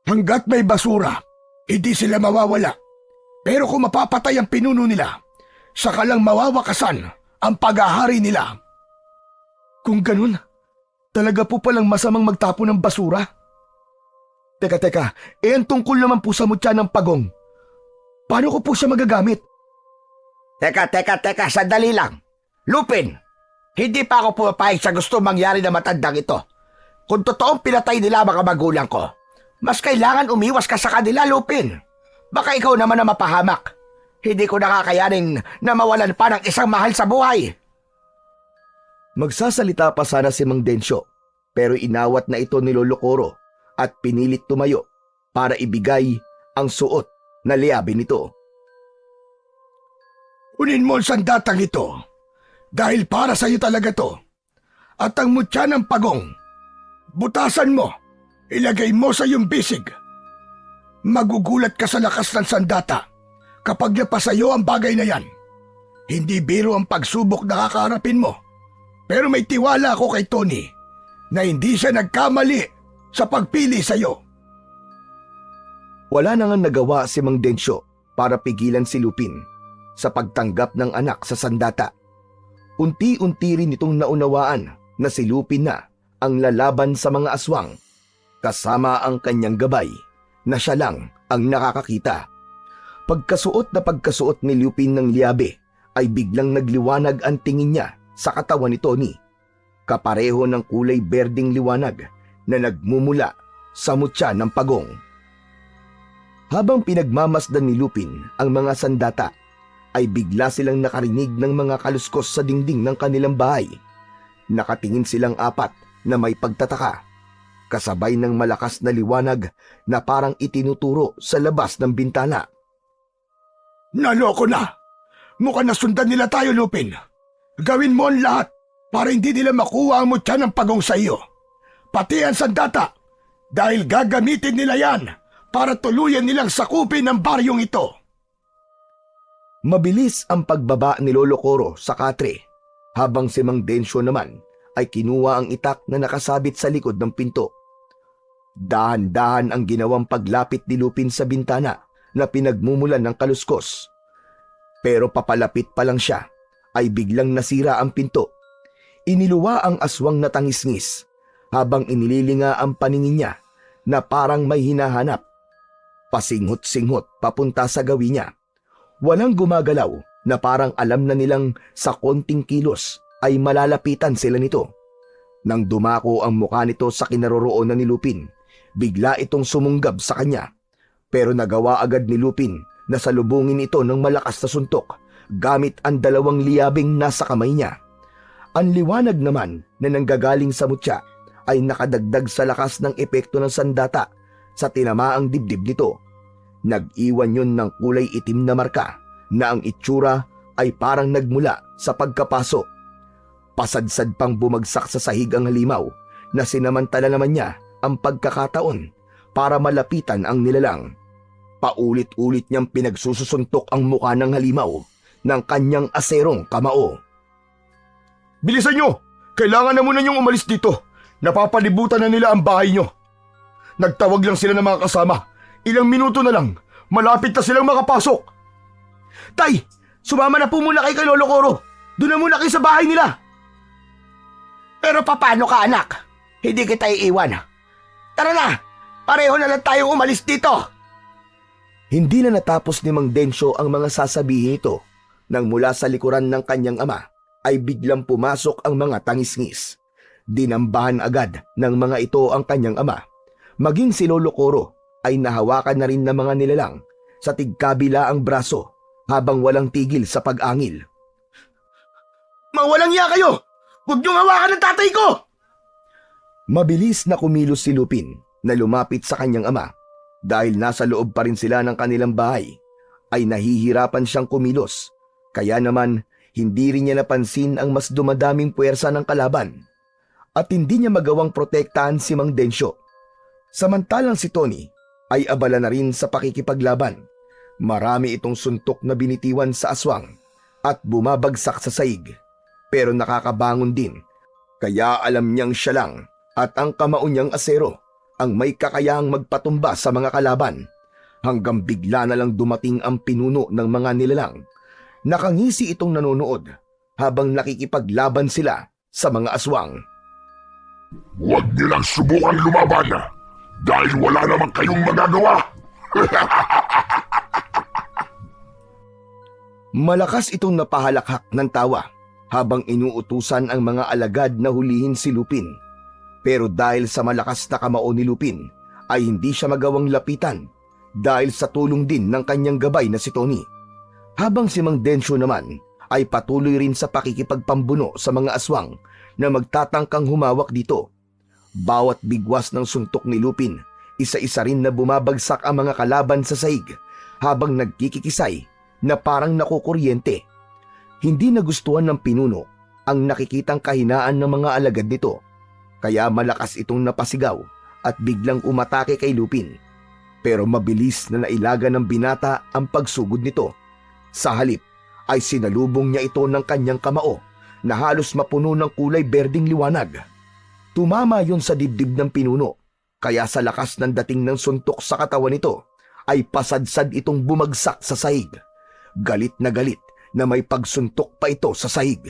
Hanggat may basura, hindi sila mawawala. Pero kung mapapatay ang pinuno nila, saka lang mawawakasan ang pag-ahari nila. Kung ganun, talaga po palang masamang magtapon ng basura? Teka, ang tungkol naman po sa mutya ng pagong. Paano ko po siya magagamit? Teka, sandali lang. Lupin, hindi pa ako pumapayag sa gusto mangyari na matandang ito. Kung totoong pinatay nila mga magulang ko, mas kailangan umiwas ka sa kanila, Lupin. Baka ikaw naman na mapahamak. Hindi ko nakakayanin na mawalan pa ng isang mahal sa buhay. Magsasalita pa sana si Mang Densyo, pero inawat na ito ni Lolo Coro at pinilit tumayo para ibigay ang suot na liabi nito. Kunin mo ang sandatang ito, dahil para sa iyo talaga to. At ang mutya ng pagong, butasan mo, ilagay mo sa iyong bisig. Magugulat ka sa lakas ng sandata kapag napasayo ang bagay na yan. Hindi biro ang pagsubok na kakaharapin mo. Pero may tiwala ako kay Tony na hindi siya nagkamali sa pagpili sa iyo. Wala na nga nagawa si Mang Densyo para pigilan si Lupin sa pagtanggap ng anak sa sandata. Unti-unti rin itong naunawaan na si Lupin na ang lalaban sa mga aswang, kasama ang kanyang gabay na siya lang ang nakakakita. Pagkasuot na pagkasuot ni Lupin ng liabe ay biglang nagliwanag ang tingin niya sa katawan ni Tony, kapareho ng kulay berdeng liwanag na nagmumula sa mutya ng pagong. Habang pinagmamasdan ni Lupin ang mga sandata, ay bigla silang nakarinig ng mga kaluskos sa dingding ng kanilang bahay. Nakatingin silang apat na may pagtataka, kasabay ng malakas na liwanag na parang itinuturo sa labas ng bintana. Naloko na! Mukhang nasundan nila tayo, Lupin. Gawin mo ang lahat para hindi nila makuha ang mutya ng pagong sa iyo. Pati ang sandata, dahil gagamitin nila yan para tuluyan nilang sakupin ang baryong ito. Mabilis ang pagbaba ni Lolo Coro sa katre, habang si Mang Densyo naman ay kinuha ang itak na nakasabit sa likod ng pinto. Dahan-dahan ang ginawang paglapit ni Lupin sa bintana na pinagmumulan ng kaluskos. Pero papalapit pa lang siya ay biglang nasira ang pinto. Iniluwa ang aswang na tangisngis habang inililinga ang paningin niya na parang may hinahanap. Pasinghot-singhot papunta sa gawi niya. Walang gumagalaw na parang alam na nilang sa konting kilos ay malalapitan sila nito. Nang dumako ang mukha nito sa kinaroroonan ni Lupin, bigla itong sumunggab sa kanya. Pero nagawa agad ni Lupin na salubungin ito ng malakas na suntok gamit ang 2 liyabing nasa kamay niya. Ang liwanag naman na nanggagaling sa mutya ay nakadagdag sa lakas ng epekto ng sandata sa tinamaang dibdib nito. Nag-iwan yun ng kulay itim na marka na ang itsura ay parang nagmula sa pagkapaso. Pasadsad pang bumagsak sa sahig ang halimaw na sinamantala naman niya ang pagkakataon para malapitan ang nilalang. Paulit-ulit niyang pinagsususuntok ang mukha ng halimaw ng kanyang aserong kamao. Bilisan nyo! Kailangan na muna niyong umalis dito. Napapalibutan na nila ang bahay nyo. Nagtawag lang sila ng mga kasama. Ilang minuto na lang, malapit na silang makapasok. Tay! Sumama na po muna kay Lolo Coro. Doon na muna kayo sa bahay nila. Pero paano ka, anak? Hindi kita iiwan. Tara na! Pareho na lang tayong umalis dito! Hindi na natapos ni Mang Densyo ang mga sasabihin ito nang mula sa likuran ng kanyang ama ay biglang pumasok ang mga tangisngis. Dinambahan agad ng mga ito ang kanyang ama. Maging si Lolo Coro ay nahawakan na rin ng mga nilalang sa tigkabila ang braso habang walang tigil sa pag-angil. Mawalang iya kayo! Huwag niyong hawakan ng tatay ko! Mabilis na kumilos si Lupin na lumapit sa kanyang ama. Dahil nasa loob pa rin sila ng kanilang bahay, ay nahihirapan siyang kumilos. Kaya naman, hindi rin niya napansin ang mas dumadaming puwersa ng kalaban. At hindi niya magawang protektahan si Mang Densyo. Samantalang si Tony ay abala na rin sa pakikipaglaban. Marami itong suntok na binitiwan sa aswang at bumabagsak sa saig. Pero nakakabangon din, kaya alam niyang siya lang at ang kamao niyang asero ang may kakayahang magpatumba sa mga kalaban, hanggang bigla na lang dumating ang pinuno ng mga nilalang. Nakangisi itong nanonood habang nakikipaglaban sila sa mga aswang. Huwag nilang subukan lumaban dahil wala naman kayong magagawa. Malakas itong napahalakhak ng tawa habang inuutusan ang mga alagad na hulihin si Lupin. Pero dahil sa malakas na kamao ni Lupin, ay hindi siya magawang lapitan dahil sa tulong din ng kanyang gabay na si Tony. Habang si Mang Densyo naman ay patuloy rin sa pakikipagpambuno sa mga aswang na magtatangkang humawak dito. Bawat bigwas ng suntok ni Lupin, isa-isa rin na bumabagsak ang mga kalaban sa sahig habang nagkikikisay na parang nakukuryente. Hindi nagustuhan ng pinuno ang nakikitang kahinaan ng mga alagad nito. Kaya malakas itong napasigaw at biglang umatake kay Lupin. Pero mabilis na nailaga ng binata ang pagsugod nito. Sa halip ay sinalubong niya ito ng kanyang kamao na halos mapuno ng kulay berdeng liwanag. Tumama yon sa dibdib ng pinuno, kaya sa lakas ng dating ng suntok sa katawan nito ay pasadsad itong bumagsak sa sahig. Galit na may pagsuntok pa ito sa sahig.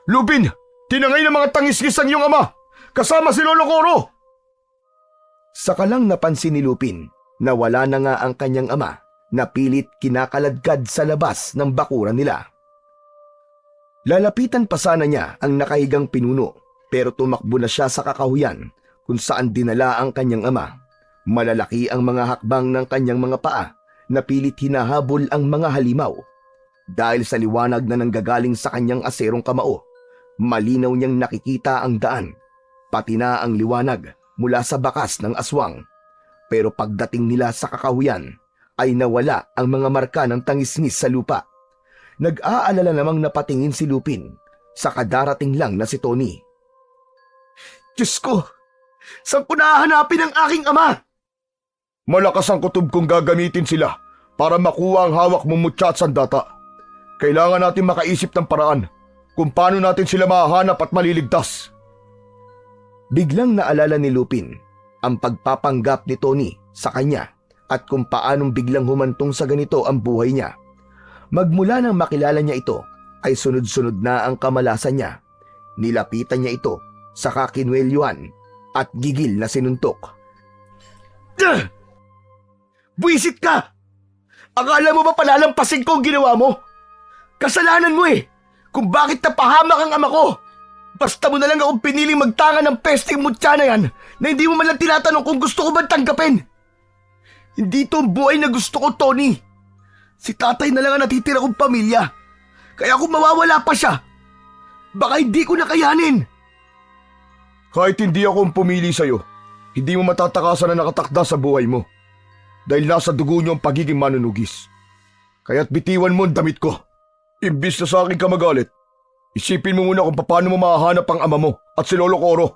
Lupin! Tinangay ng mga tangisngis ang iyong ama! Kasama si Lolo Coro! Saka lang napansin ni Lupin na wala na nga ang kanyang ama na pilit kinakaladkad sa labas ng bakuran nila. Lalapitan pa sana niya ang nakahigang pinuno pero tumakbo na siya sa kakahuyan kung saan dinala ang kanyang ama. Malalaki ang mga hakbang ng kanyang mga paa na pilit hinahabol ang mga halimaw. Dahil sa liwanag na nanggagaling sa kanyang aserong kamao, malinaw niyang nakikita ang daan, pati na ang liwanag mula sa bakas ng aswang. Pero pagdating nila sa kakahuyan, ay nawala ang mga marka ng tangisngis sa lupa. Nag-aalala namang napatingin si Lupin sa kadarating lang na si Tony. Diyos ko! Saan ko nahahanapin ang aking ama? Malakas ang kutob kong gagamitin sila para makuha ang hawak mong mutya at sandata. Kailangan natin makaisip ng paraan kung paano natin sila mahahanap at maliligtas. Biglang naalala ni Lupin ang pagpapanggap ni Tony sa kanya at kung paanong biglang humantong sa ganito ang buhay niya. Magmula nang makilala niya ito, ay sunod-sunod na ang kamalasan niya. Nilapitan niya ito sa kakinwelyuhan at gigil na sinuntok. Buwisit ka! Akala mo ba palalampasin ko ang ginawa mo? Kasalanan mo eh! Kung bakit napahamak ang ama ko! Basta mo na lang akong piniling magtanga ng pesting mutya na yan na hindi mo man lang tinatanong kung gusto ko ba tanggapin. Hindi ito ang buhay na gusto ko, Tony. Si tatay na lang ang natitira kong pamilya. Kaya kung mawawala pa siya, baka hindi ko nakayanin. Kahit hindi ako ang pumili sa'yo, hindi mo matatakasan na nakatakda sa buhay mo. Dahil nasa dugo niyo ang pagiging manunugis. Kaya't bitiwan mo ang damit ko. Imbis na sa akin ka magalit, isipin mo muna kung paano mo mahahanap ang ama mo at si Lolo Coro.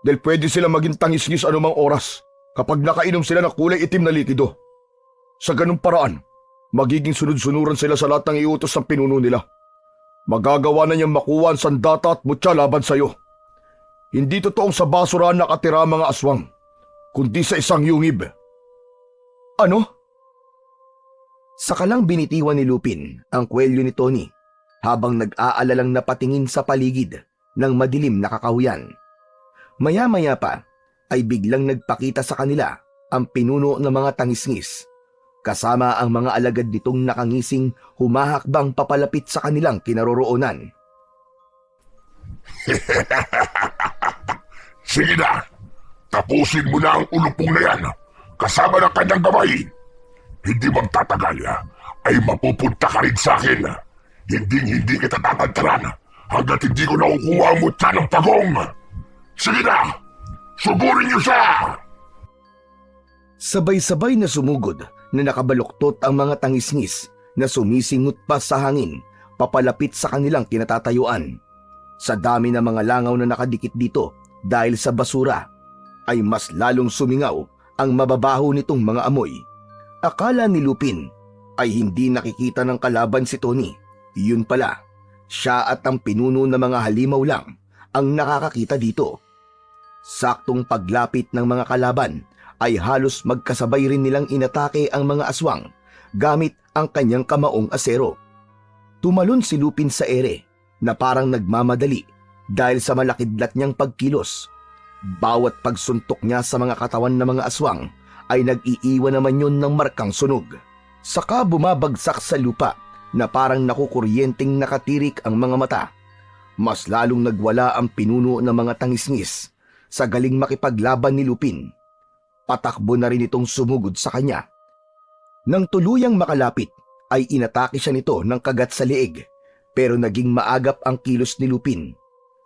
Dahil pwede sila maging tangisngis anumang oras kapag nakainom sila ng kulay itim na likido. Sa ganung paraan, magiging sunod-sunuran sila sa lahat ng iutos ng pinuno nila. Magagawa na niyang makuha ang sandata at mutya laban sa'yo. Hindi totoong sa basurahan nakatira ang mga aswang, kundi sa isang yungib. Ano? Sakalang binitiwan ni Lupin ang kwelyo ni Tony habang nag-aalalang napatingin sa paligid ng madilim na kakahuyan. Maya-maya pa ay biglang nagpakita sa kanila ang pinuno ng mga tangisngis, kasama ang mga alagad nitong nakangising humahakbang papalapit sa kanilang kinaroroonan. Sige na, tapusin mo na ang ulupong na yan kasama ng kanyang gabay. Hindi magtatagal ay mapupunta ka rin sa akin. Hindi kita tatantaran hanggat hindi ko nakukuha ang mutya ng pagong. Sige na, sugurin niyo siya! Sabay-sabay na sumugod na nakabaluktot ang mga tangisngis na sumisingot pa sa hangin papalapit sa kanilang kinatatayuan. Sa dami ng mga langaw na nakadikit dito dahil sa basura, ay mas lalong sumingaw ang mababaho nitong mga amoy. Akala ni Lupin ay hindi nakikita ng kalaban si Tony. Yun pala, siya at ang pinuno ng mga halimaw lang ang nakakakita dito. Saktong paglapit ng mga kalaban ay halos magkasabay rin nilang inatake ang mga aswang gamit ang kanyang kamaong asero. Tumalon si Lupin sa ere na parang nagmamadali dahil sa malakidlat niyang pagkilos. Bawat pagsuntok niya sa mga katawan ng mga aswang ay nag-iiwan naman yun ng markang sunog. Saka bumabagsak sa lupa na parang nakukuryenteng nakatirik ang mga mata. Mas lalong nagwala ang pinuno ng mga tangisngis sa galing makipaglaban ni Lupin. Patakbo na rin itong sumugod sa kanya. Nang tuluyang makalapit ay inatake siya nito ng kagat sa leeg, pero naging maagap ang kilos ni Lupin.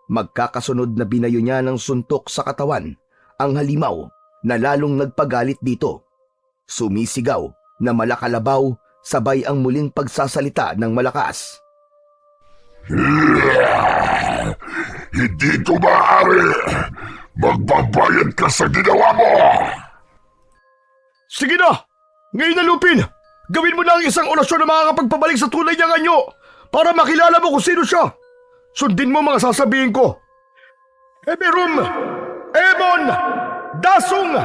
Magkakasunod na binayo niya ng suntok sa katawan ang halimaw na lalong nagpagalit dito. Sumisigaw na malakalabaw sabay ang muling pagsasalita ng malakas. Hindi ko maaari! Magbabayad ka sa ginawa mo! Sige na! Ngayon na, Lupin! Gawin mo na ang isang orasyon na makakapagpabalik sa tunay niyang anyo para makilala mo kung sino siya. Sundin mo mga sasabihin ko. Eberum! Ebon! Dasung!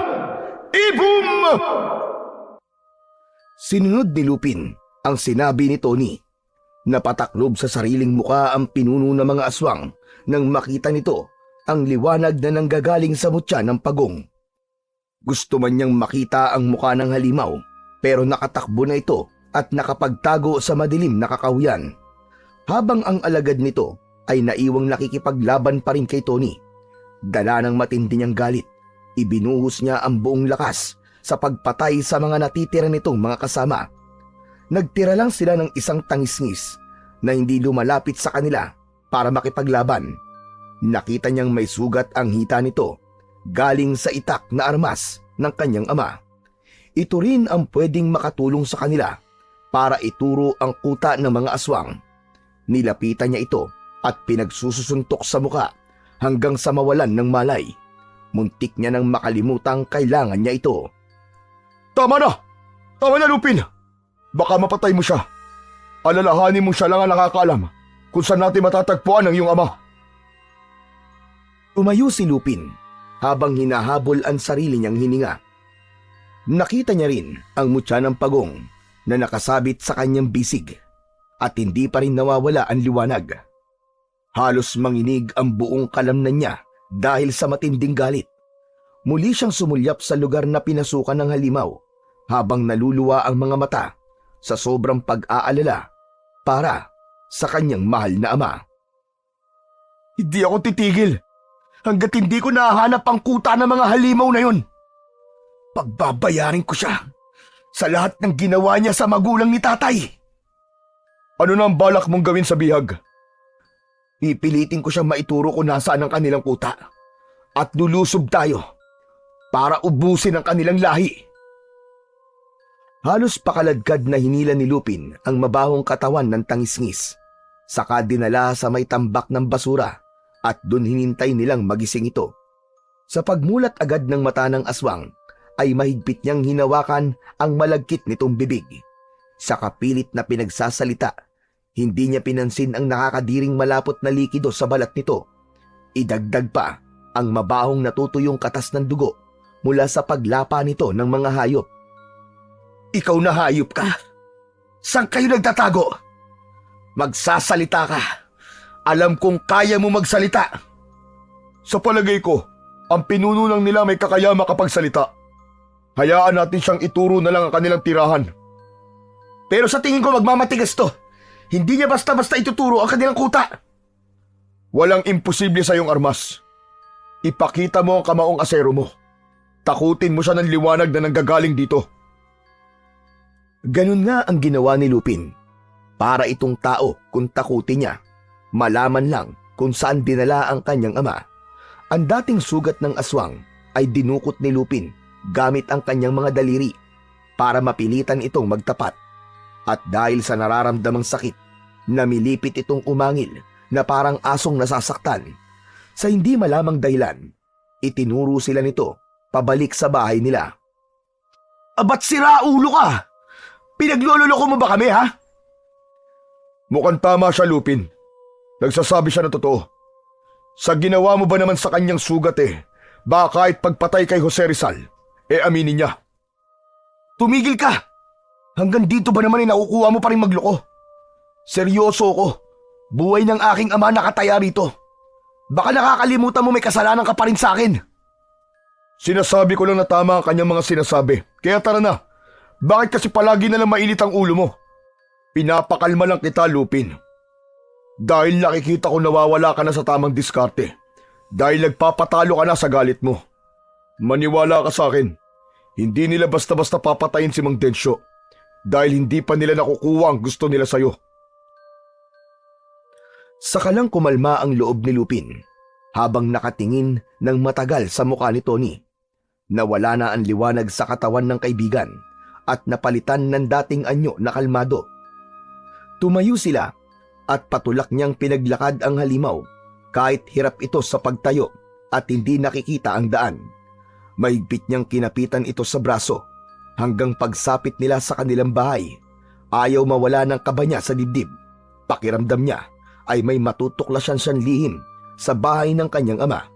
Ibum! Sinunod ni Lupin ang sinabi ni Tony. Napataklob sa sariling muka ang pinuno ng mga aswang nang makita nito ang liwanag na nanggagaling sa mutya ng pagong. Gusto man niyang makita ang muka ng halimaw, pero nakatakbo na ito at nakapagtago sa madilim na kakahuyan. Habang ang alagad nito ay naiwang nakikipaglaban pa rin kay Tony. Dala ng matindi niyang galit, ibinuhos niya ang buong lakas sa pagpatay sa mga natitira nitong mga kasama. Nagtira lang sila ng isang tangisngis na hindi lumalapit sa kanila para makipaglaban. Nakita niyang may sugat ang hita nito galing sa itak na armas ng kanyang ama. Ito rin ang pwedeng makatulong sa kanila para ituro ang kuta ng mga aswang. Nilapitan niya ito at pinagsusuntok sa muka hanggang sa mawalan ng malay. Muntik niya nang makalimutang kailangan niya ito. Tama na! Tama na, Lupin! Baka mapatay mo siya. Alalahanin mo siya lang ang nakakaalam kung saan natin matatagpuan ang iyong ama. Tumayo si Lupin habang hinahabol ang sarili niyang hininga. Nakita niya rin ang mutya ng pagong na nakasabit sa kanyang bisig at hindi pa rin nawawala ang liwanag. Halos manginig ang buong kalamnan niya dahil sa matinding galit. Muli siyang sumulyap sa lugar na pinasukan ng halimaw habang naluluwa ang mga mata sa sobrang pag-aalala para sa kanyang mahal na ama. Hindi ako titigil hanggat hindi ko nahanap ang kuta ng mga halimaw na yun. Pagbabayarin ko siya sa lahat ng ginawa niya sa magulang ni tatay. Ano na ang balak mong gawin sa bihag? Pipilitin ko siyang maituro kung nasaan ang kanilang kuta at lulusob tayo para ubusin ang kanilang lahi. Halos pakaladkad na hinila ni Lupin ang mabahong katawan ng tangisngis, saka dinala sa may tambak ng basura at dun hinintay nilang magising ito. Sa pagmulat agad ng mata ng aswang ay mahigpit niyang hinawakan ang malagkit nitong bibig. Sa kapilit na pinagsasalita, hindi niya pinansin ang nakakadiring malapot na likido sa balat nito. Idagdag pa ang mabahong natutuyong katas ng dugo mula sa paglapa nito ng mga hayop. Ikaw na hayop ka. Saan kayo nagtatago? Magsasalita ka. Alam kong kaya mo magsalita. Sa palagay ko, ang pinuno lang nila may kakaya makapagsalita. Hayaan natin siyang ituro na lang ang kanilang tirahan. Pero sa tingin ko magmamatigas to. Hindi niya basta-basta ituturo ang kanilang kuta. Walang imposible sa iyong armas. Ipakita mo ang kamaong asero mo. Takutin mo siya ng liwanag na nanggagaling dito. Ganun nga ang ginawa ni Lupin. Para itong tao kung takutin niya, malaman lang kung saan dinala ang kanyang ama. Ang dating sugat ng aswang ay dinukot ni Lupin gamit ang kanyang mga daliri para mapilitan itong magtapat. At dahil sa nararamdamang sakit, namilipit itong umangil na parang asong nasasaktan. Sa hindi malamang dahilan, itinuro sila nito pabalik sa bahay nila. Abat sira ulo ka! Pinaglololoko mo ba kami, ha? Mukhang tama siya, Lupin. Nagsasabi siya ng totoo. Sa ginawa mo ba naman sa kanyang sugat baka kahit pagpatay kay Jose Rizal, aminin niya. Tumigil ka! Hanggang dito ba naman nakukuha mo pa rin magloko? Seryoso ko. Buhay ng aking ama nakataya rito. Baka nakakalimutan mo may kasalanan ka pa rin sa akin. Sinasabi ko lang na tama ang kanyang mga sinasabi. Kaya tara na. Bakit kasi palagi na lang mainit ang ulo mo? Pinapakalma lang kita, Lupin. Dahil nakikita ko nawawala ka na sa tamang diskarte. Dahil nagpapatalo ka na sa galit mo. Maniwala ka sa akin. Hindi nila basta-basta papatayin si Mang Densyo. Dahil hindi pa nila nakukuha ang gusto nila sa'yo. Saka lang kumalma ang loob ni Lupin habang nakatingin ng matagal sa mukha ni Tony. Nawala na ang liwanag sa katawan ng kaibigan at napalitan ng dating anyo na kalmado. Tumayo sila at patulak niyang pinaglakad ang halimaw kahit hirap ito sa pagtayo at hindi nakikita ang daan. Mahigpit niyang kinapitan ito sa braso hanggang pagsapit nila sa kanilang bahay. Ayaw mawala ng kaba niya sa dibdib. Pakiramdam niya ay may matutuklasan siyang lihim sa bahay ng kanyang ama.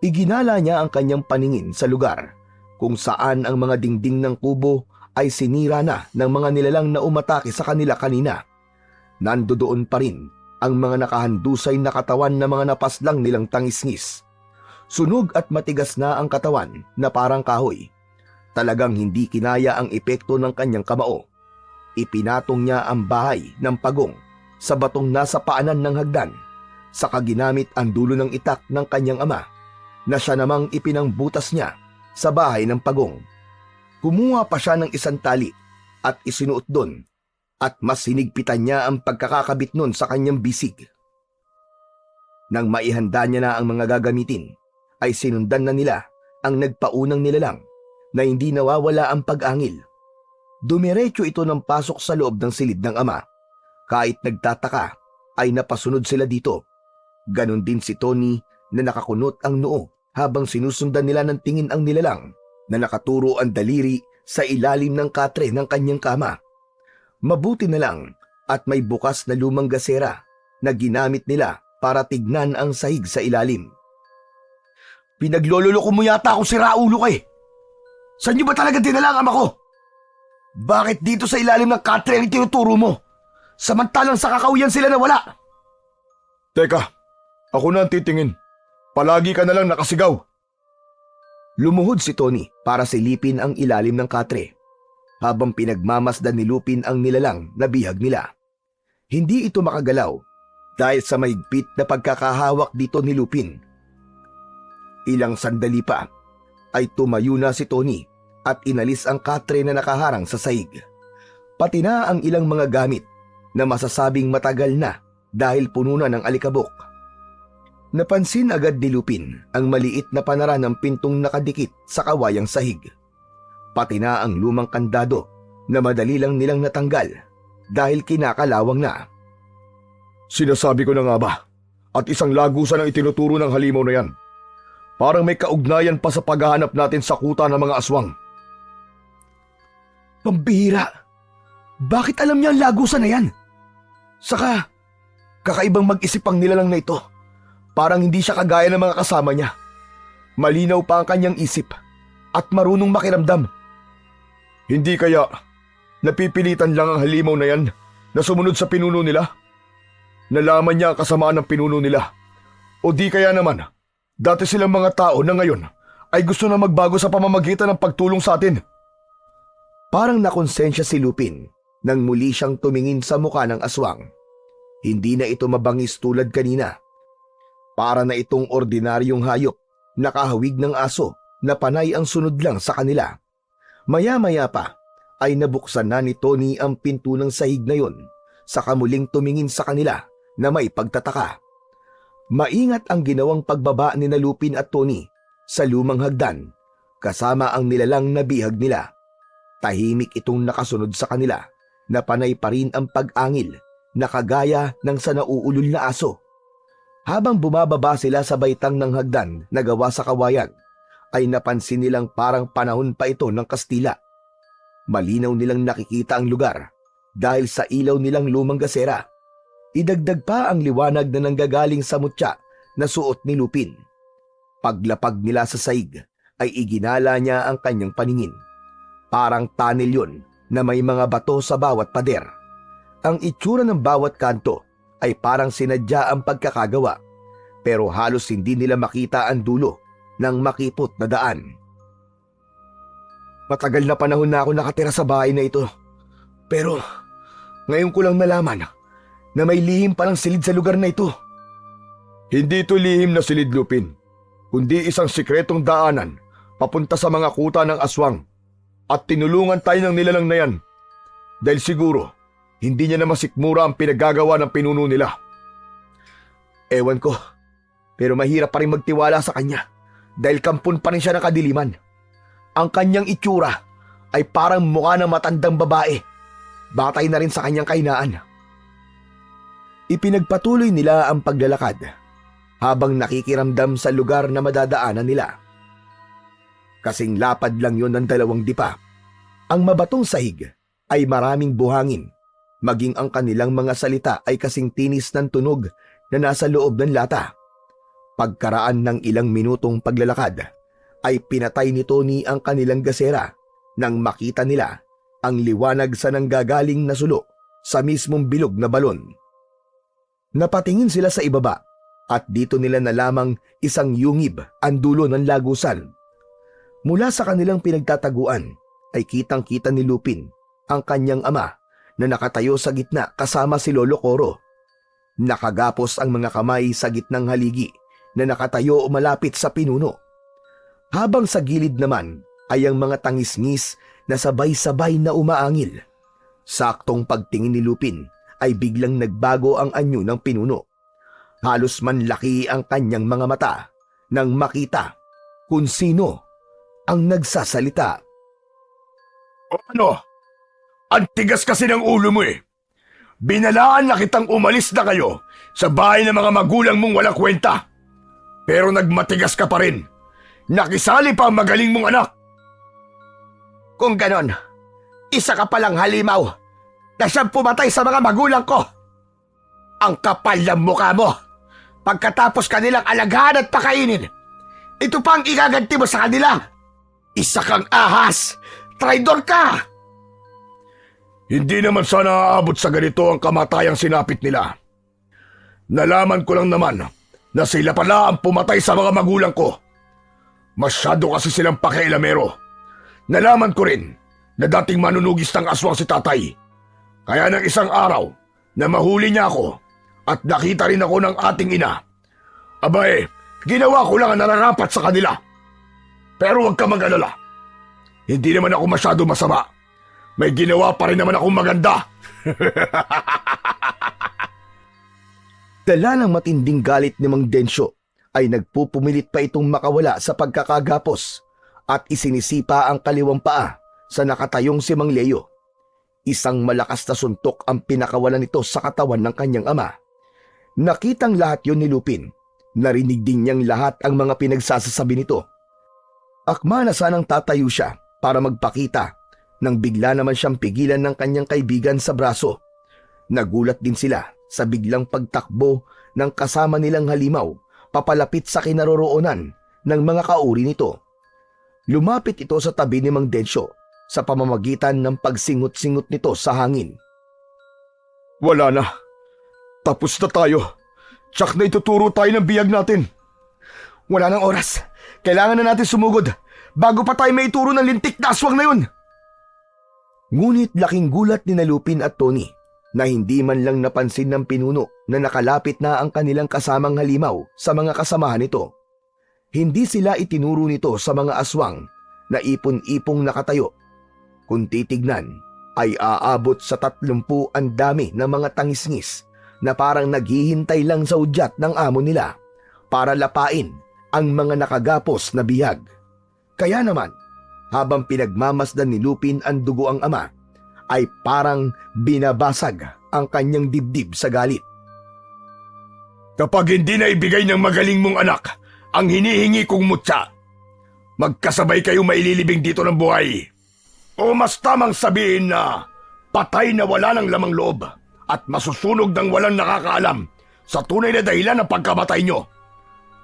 Iginala niya ang kanyang paningin sa lugar kung saan ang mga dingding ng kubo ay sinira na ng mga nilalang na umatake sa kanila kanina. Nandoon pa rin ang mga nakahandusay na katawan na mga napaslang nilang tangisngis. Sunog at matigas na ang katawan na parang kahoy. Talagang hindi kinaya ang epekto ng kanyang kamao. Ipinatong niya ang bahay ng pagong sa batong nasa paanan ng hagdan, saka ginamit ang dulo ng itak ng kanyang ama na siya namang ipinangbutas niya sa bahay ng pagong. Kumuha pa siya ng isang tali at isinuot doon at mas hinigpitan niya ang pagkakakabit nun sa kanyang bisig. Nang maihanda niya na ang mga gagamitin, ay sinundan na nila ang nagpaunang nilalang na hindi nawawala ang pag-angil. Dumiretso ito ng pasok sa loob ng silid ng ama. Kahit nagtataka, ay napasunod sila dito. Ganon din si Tony na nakakunot ang noo habang sinusundan nila ng tingin ang nilalang na nakaturo ang daliri sa ilalim ng katre ng kanyang kama. Mabuti na lang at may bukas na lumang gasera na ginamit nila para tignan ang sahig sa ilalim. Pinaglololoko mo yata ako, si Raulo ka eh. Saan niyo ba talaga dinala ang ama ko? Bakit dito sa ilalim ng katre ang tinuturo mo? Samantalang sa kakawiyan sila na wala. Teka, ako na ang titingin. Palagi ka na lang nakasigaw. Lumuhod si Tony para silipin ang ilalim ng katre habang pinagmamasdan ni Lupin ang nilalang na bihag nila. Hindi ito makagalaw dahil sa mahigpit na pagkakahawak dito ni Lupin. Ilang sandali pa ay tumayo na si Tony at inalis ang katre na nakaharang sa sahig. Pati na ang ilang mga gamit na masasabing matagal na dahil puno na ng alikabok. Napansin agad ni Lupin ang maliit na panara ng pintong nakadikit sa kawayang sahig. Pati na ang lumang kandado na madali lang nilang natanggal dahil kinakalawang na. Sinasabi ko na nga ba? At isang lagusan ang itinuturo ng halimaw na yan. Parang may kaugnayan pa sa paghahanap natin sa kuta ng mga aswang. Pambihira! Bakit alam niya ang lagusan na yan? Saka, kakaibang mag-isip ang nilalang na ito. Parang hindi siya kagaya ng mga kasama niya. Malinaw pa ang kanyang isip at marunong makiramdam. Hindi kaya napipilitan lang ang halimaw na yan na sumunod sa pinuno nila? Nalaman niya ang kasamaan ng pinuno nila. O di kaya naman, dati silang mga tao na ngayon ay gusto na magbago sa pamamagitan ng pagtulong sa atin. Parang nakonsensya si Lupin nang muli siyang tumingin sa mukha ng aswang. Hindi na ito mabangis tulad kanina. Para na itong ordinaryong hayop, nakahawig ng aso na panay ang sunod lang sa kanila. Maya-maya pa ay nabuksan na ni Tony ang pinto ng sahig na yon sa kamuling tumingin sa kanila na may pagtataka. Maingat ang ginawang pagbaba ni Lupin at Tony sa lumang hagdan kasama ang nilalang na bihag nila. Tahimik itong nakasunod sa kanila na panay pa rin ang pag-angil na kagaya ng sa nauulol na aso. Habang bumababa sila sa baitang ng hagdan na gawa sa kawayan, ay napansin nilang parang panahon pa ito ng Kastila. Malinaw nilang nakikita ang lugar dahil sa ilaw nilang lumang gasera. Idagdag pa ang liwanag na nanggagaling sa mutya na suot ni Lupin. Paglapag nila sa saig ay iginala niya ang kanyang paningin. Parang tunnel yun na may mga bato sa bawat pader. Ang itsura ng bawat kanto ay parang sinadya ang pagkakagawa, pero halos hindi nila makita ang dulo ng makipot na daan. Matagal na panahon na ako nakatira sa bahay na ito, pero ngayon ko lang nalaman na may lihim palang silid sa lugar na ito. Hindi ito lihim na silid, Lupin, kundi isang sikretong daanan papunta sa mga kuta ng aswang. At tinulungan tayo ng nilalang na yan dahil siguro hindi niya na masikmura ang pinagagawa ng pinuno nila. Ewan ko, pero mahirap pa rin magtiwala sa kanya dahil kampon pa rin siya ng kadiliman. Ang kanyang itsura ay parang mukha ng matandang babae, batay na rin sa kanyang kahinaan. Ipinagpatuloy nila ang paglalakad habang nakikiramdam sa lugar na madadaanan nila. Kasing lapad lang yon ng 2 dipa. Ang mabatong sahig ay maraming buhangin, maging ang kanilang mga salita ay kasing tinis ng tunog na nasa loob ng lata. Pagkaraan ng ilang minutong paglalakad, ay pinatay ni Tony ang kanilang gasera nang makita nila ang liwanag sa nanggagaling na sulo sa mismong bilog na balon. Napatingin sila sa ibaba at dito nila nalamang isang yungib ang dulo ng lagusan. Mula sa kanilang pinagtataguan ay kitang-kita ni Lupin ang kanyang ama na nakatayo sa gitna kasama si Lolo Coro. Nakagapos ang mga kamay sa gitnang haligi na nakatayo o malapit sa pinuno. Habang sa gilid naman ay ang mga tangisngis na sabay-sabay na umaangil. Saktong pagtingin ni Lupin ay biglang nagbago ang anyo ng pinuno. Halos manlaki ang kanyang mga mata nang makita kung sino ang nagsasalita. Ano? Ang tigas kasi ng ulo mo eh. Binalaan na kitang umalis na kayo sa bahay ng mga magulang mong walang kwenta. Pero nagmatigas ka pa rin. Nakisali pa ang magaling mong anak. Kung ganon, isa ka palang halimaw na siyang pumatay sa mga magulang ko. Ang kapal ng mukha mo. Pagkatapos kanilang alaghan at pakainin, ito pa ang igaganti mo sa kanila. Isa kang ahas. Traidor ka! Hindi naman sana aabot sa ganito ang kamatayang sinapit nila. Nalaman ko lang naman na sila pala ang pumatay sa mga magulang ko. Masyado kasi silang pakialamero. Nalaman ko rin na dating manunugis ng aswang si tatay. Kaya ng isang araw na mahuli niya ako at nakita rin ako ng ating ina. Abay, ginawa ko lang ang nararapat sa kanila. Pero huwag ka mag-alala. Hindi naman ako masyado masama. May ginawa pa rin naman akong maganda. Dala ng matinding galit ni Mang Densyo ay nagpupumilit pa itong makawala sa pagkakagapos at isinisipa ang kaliwang paa sa nakatayong si Mang Leo. Isang malakas na suntok ang pinakawalan nito sa katawan ng kanyang ama. Nakitang lahat yon ni Lupin. Narinig din niyang lahat ang mga pinagsasasabi nito. Akma na sanang tatayo siya para magpakita nang bigla naman siyang pigilan ng kanyang kaibigan sa braso. Nagulat din sila sa biglang pagtakbo ng kasama nilang halimaw papalapit sa kinaroroonan ng mga kauri nito. Lumapit ito sa tabi ni Mang Densyo sa pamamagitan ng pagsingot-singot nito sa hangin. Wala na. Tapos na tayo. Tsak na ituturo tayo ng biyag natin. Wala nang oras. Kailangan na natin sumugod bago pa tayo may ituro ng lintik na aswang na yun. Ngunit laking gulat ni Lupin at Tony na hindi man lang napansin ng pinuno na nakalapit na ang kanilang kasamang halimaw sa mga kasamahan nito. Hindi sila itinuro nito sa mga aswang na ipon-ipong nakatayo. Kung titignan ay aabot sa 30 ang dami ng mga tangisngis na parang naghihintay lang sa udyat ng amo nila para lapain ang mga nakagapos na bihag. Kaya naman, habang pinagmamasdan ni Lupin ang dugo ang ama, ay parang binabasag ang kanyang dibdib sa galit. Kapag hindi na ibigay ng magaling mong anak ang hinihingi kong mutya, magkasabay kayo maililibing dito ng buhay. O mas tamang sabihin na patay na wala ng lamang loob at masusunog ng walang nakakaalam sa tunay na dahilan ng pagkamatay nyo.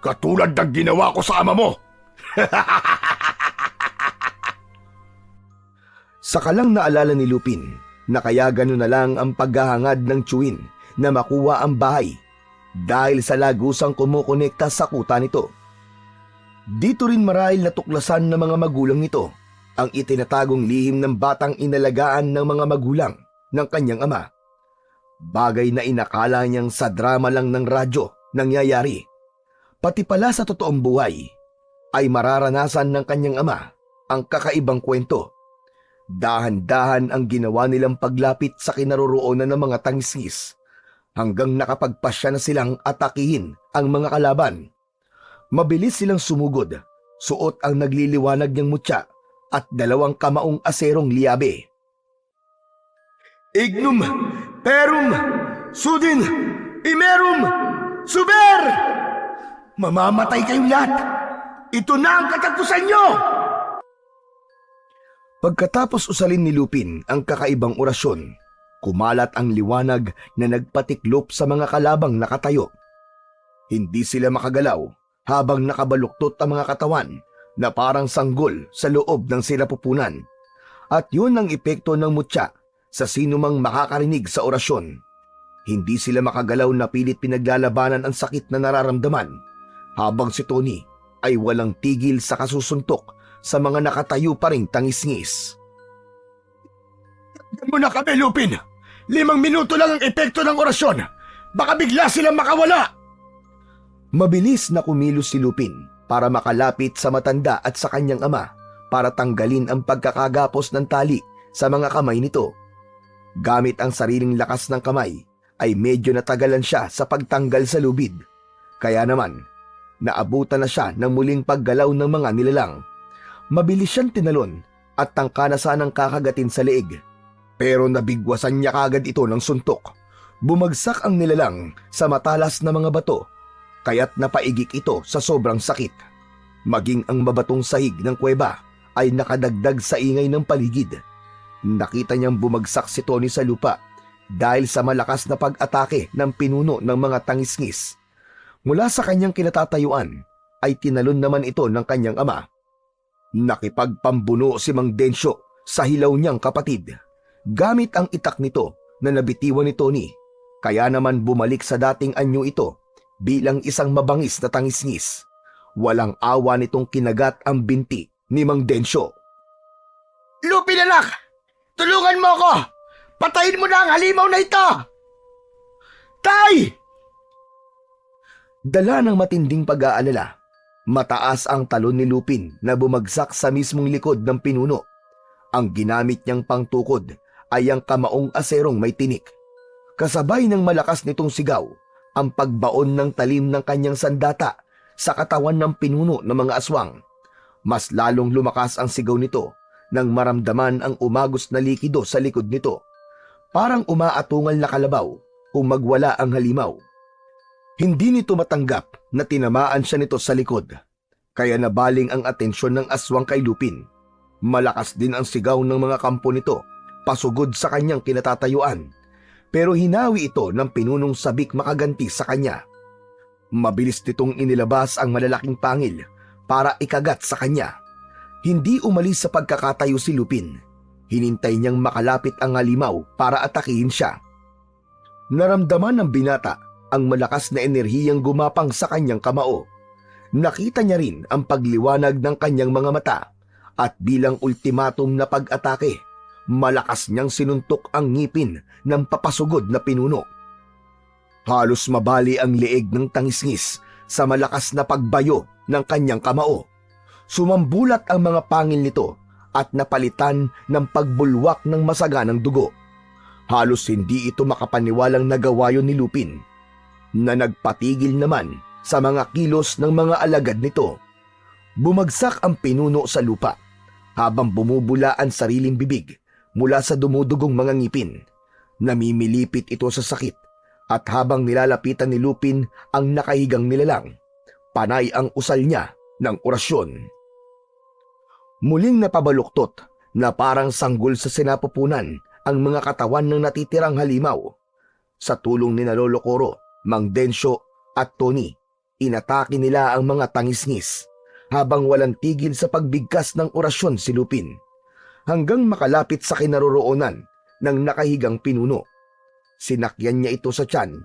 Katulad ng ginawa ko sa ama mo. Saka lang naalala ni Lupin na kaya gano'n na lang ang paghahangad ng tiyuin na makuha ang bahay dahil sa lagusang kumukonekta sa kuta nito. Dito rin marahil natuklasan ng mga magulang nito ang itinatagong lihim ng batang inalagaan ng mga magulang ng kanyang ama. Bagay na inakala niyang sa drama lang ng radyo nangyayari. Pati pala sa totoong buhay ay mararanasan ng kanyang ama ang kakaibang kwento. Dahan-dahan ang ginawa nilang paglapit sa kinaroroonan ng mga tangisngis hanggang nakapagpasya na silang atakihin ang mga kalaban. Mabilis silang sumugod, suot ang nagliliwanag niyang mutya at 2 kamaong aserong liabe. Ignum, perum, sudin, imerum, suber! Mamamatay kayong lahat! Ito na ang katapusan nyo! Pagkatapos usalin ni Lupin ang kakaibang orasyon, kumalat ang liwanag na nagpatiklop sa mga kalabang nakatayo. Hindi sila makagalaw habang nakabaluktot ang mga katawan na parang sanggol sa loob ng sinapupunan. At yun ang epekto ng mutya sa sinumang makakarinig sa orasyon. Hindi sila makagalaw na pilit pinaglalabanan ang sakit na nararamdaman, habang si Tony ay walang tigil sa kasusuntok sa mga nakatayo pa ring tangisngis. Tignan mo na kami, Lupin! 5 minuto lang ang epekto ng orasyon! Baka bigla silang makawala! Mabilis na kumilos si Lupin para makalapit sa matanda at sa kanyang ama para tanggalin ang pagkakagapos ng tali sa mga kamay nito. Gamit ang sariling lakas ng kamay ay medyo natagalan siya sa pagtanggal sa lubid. Kaya naman, naabutan na siya ng muling paggalaw ng mga nilalang. Mabilis siyang tinalon at tangka na sanang kakagatin sa leeg. Pero nabigwasan niya kagad ito ng suntok. Bumagsak ang nilalang sa matalas na mga bato, kaya't napaigik ito sa sobrang sakit. Maging ang mabatong sahig ng kuweba ay nakadagdag sa ingay ng paligid. Nakita niyang bumagsak si Tony sa lupa dahil sa malakas na pag-atake ng pinuno ng mga tangisngis. Mula sa kanyang kinatatayuan ay tinalon naman ito ng kanyang ama. Nakipagpambuno si Mang Densyo sa hilaw niyang kapatid. Gamit ang itak nito na nabitiwan ni Tony, kaya naman bumalik sa dating anyo ito bilang isang mabangis na tangisngis. Walang awa nitong kinagat ang binti ni Mang Densyo. Lupin anak! Tulungan mo ako! Patayin mo na ang halimaw na ito! Tay! Dala ng matinding pag-aalala, mataas ang talon ni Lupin na bumagsak sa mismong likod ng pinuno. Ang ginamit niyang pangtukod ay ang kamaong aserong may tinik. Kasabay ng malakas nitong sigaw, ang pagbaon ng talim ng kanyang sandata sa katawan ng pinuno ng mga aswang. Mas lalong lumakas ang sigaw nito nang maramdaman ang umagos na likido sa likod nito. Parang umaatungal na kalabaw kung magwala ang halimaw. Hindi nito matanggap na tinamaan siya nito sa likod, kaya nabaling ang atensyon ng aswang kay Lupin. Malakas din ang sigaw ng mga kampo nito, pasugod sa kanyang kinatatayuan, pero hinawi ito ng pinunong sabik makaganti sa kanya. Mabilis nitong inilabas ang malalaking pangil para ikagat sa kanya. Hindi umalis sa pagkakatayo si Lupin. Hinintay niyang makalapit ang halimaw para atakihin siya. Naramdaman ng binata ang malakas na enerhiyang gumapang sa kanyang kamao. Nakita niya rin ang pagliwanag ng kanyang mga mata at bilang ultimatum na pag-atake, malakas niyang sinuntok ang ngipin ng papasugod na pinuno. Halos mabali ang leeg ng tangisngis sa malakas na pagbayo ng kanyang kamao. Sumambulat ang mga pangil nito at napalitan ng pagbulwak ng masaganang dugo. Halos hindi ito makapaniwalang nagawa yun ni Lupin, na nagpatigil naman sa mga kilos ng mga alagad nito. Bumagsak ang pinuno sa lupa habang bumubula ang sariling bibig mula sa dumudugong mga ngipin. Namimilipit ito sa sakit at habang nilalapitan ni Lupin ang nakahigang nilalang, panay ang usal niya ng orasyon. Muling napabaluktot na parang sanggol sa sinapupunan ang mga katawan ng natitirang halimaw. Sa tulong ni Lolo Coro, Mang Densyo at Tony, inatake nila ang mga tangisngis habang walang tigil sa pagbigkas ng orasyon si Lupin, hanggang makalapit sa kinaroroonan ng nakahigang pinuno. Sinakyan niya ito sa tiyan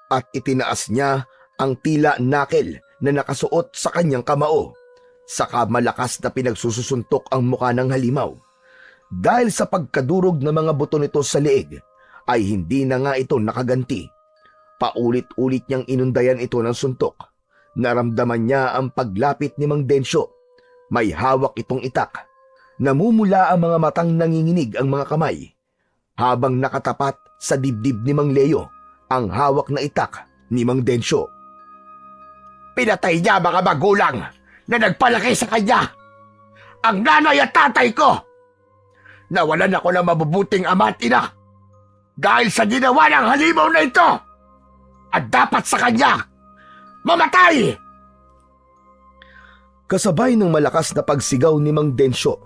at itinaas niya ang tila nakel na nakasuot sa kanyang kamao. Saka malakas na pinagsususuntok ang muka ng halimaw. Dahil sa pagkadurog ng mga buto nito sa leeg, ay hindi na nga ito nakaganti. Paulit-ulit niyang inundayan ito ng suntok. Naramdaman niya ang paglapit ni Mang Densyo. May hawak itong itak. Namumula ang mga matang nanginginig ang mga kamay, habang nakatapat sa dibdib ni Mang Leo ang hawak na itak ni Mang Densyo. Pinatay niya mga magulang na nagpalaki sa kanya. Ang nanay at tatay ko. Nawalan ako ng mabubuting ama at ina dahil sa ginawa ng halimaw na ito. At dapat sa kanya mamatay. Kasabay ng malakas na pagsigaw ni Mang Densyo,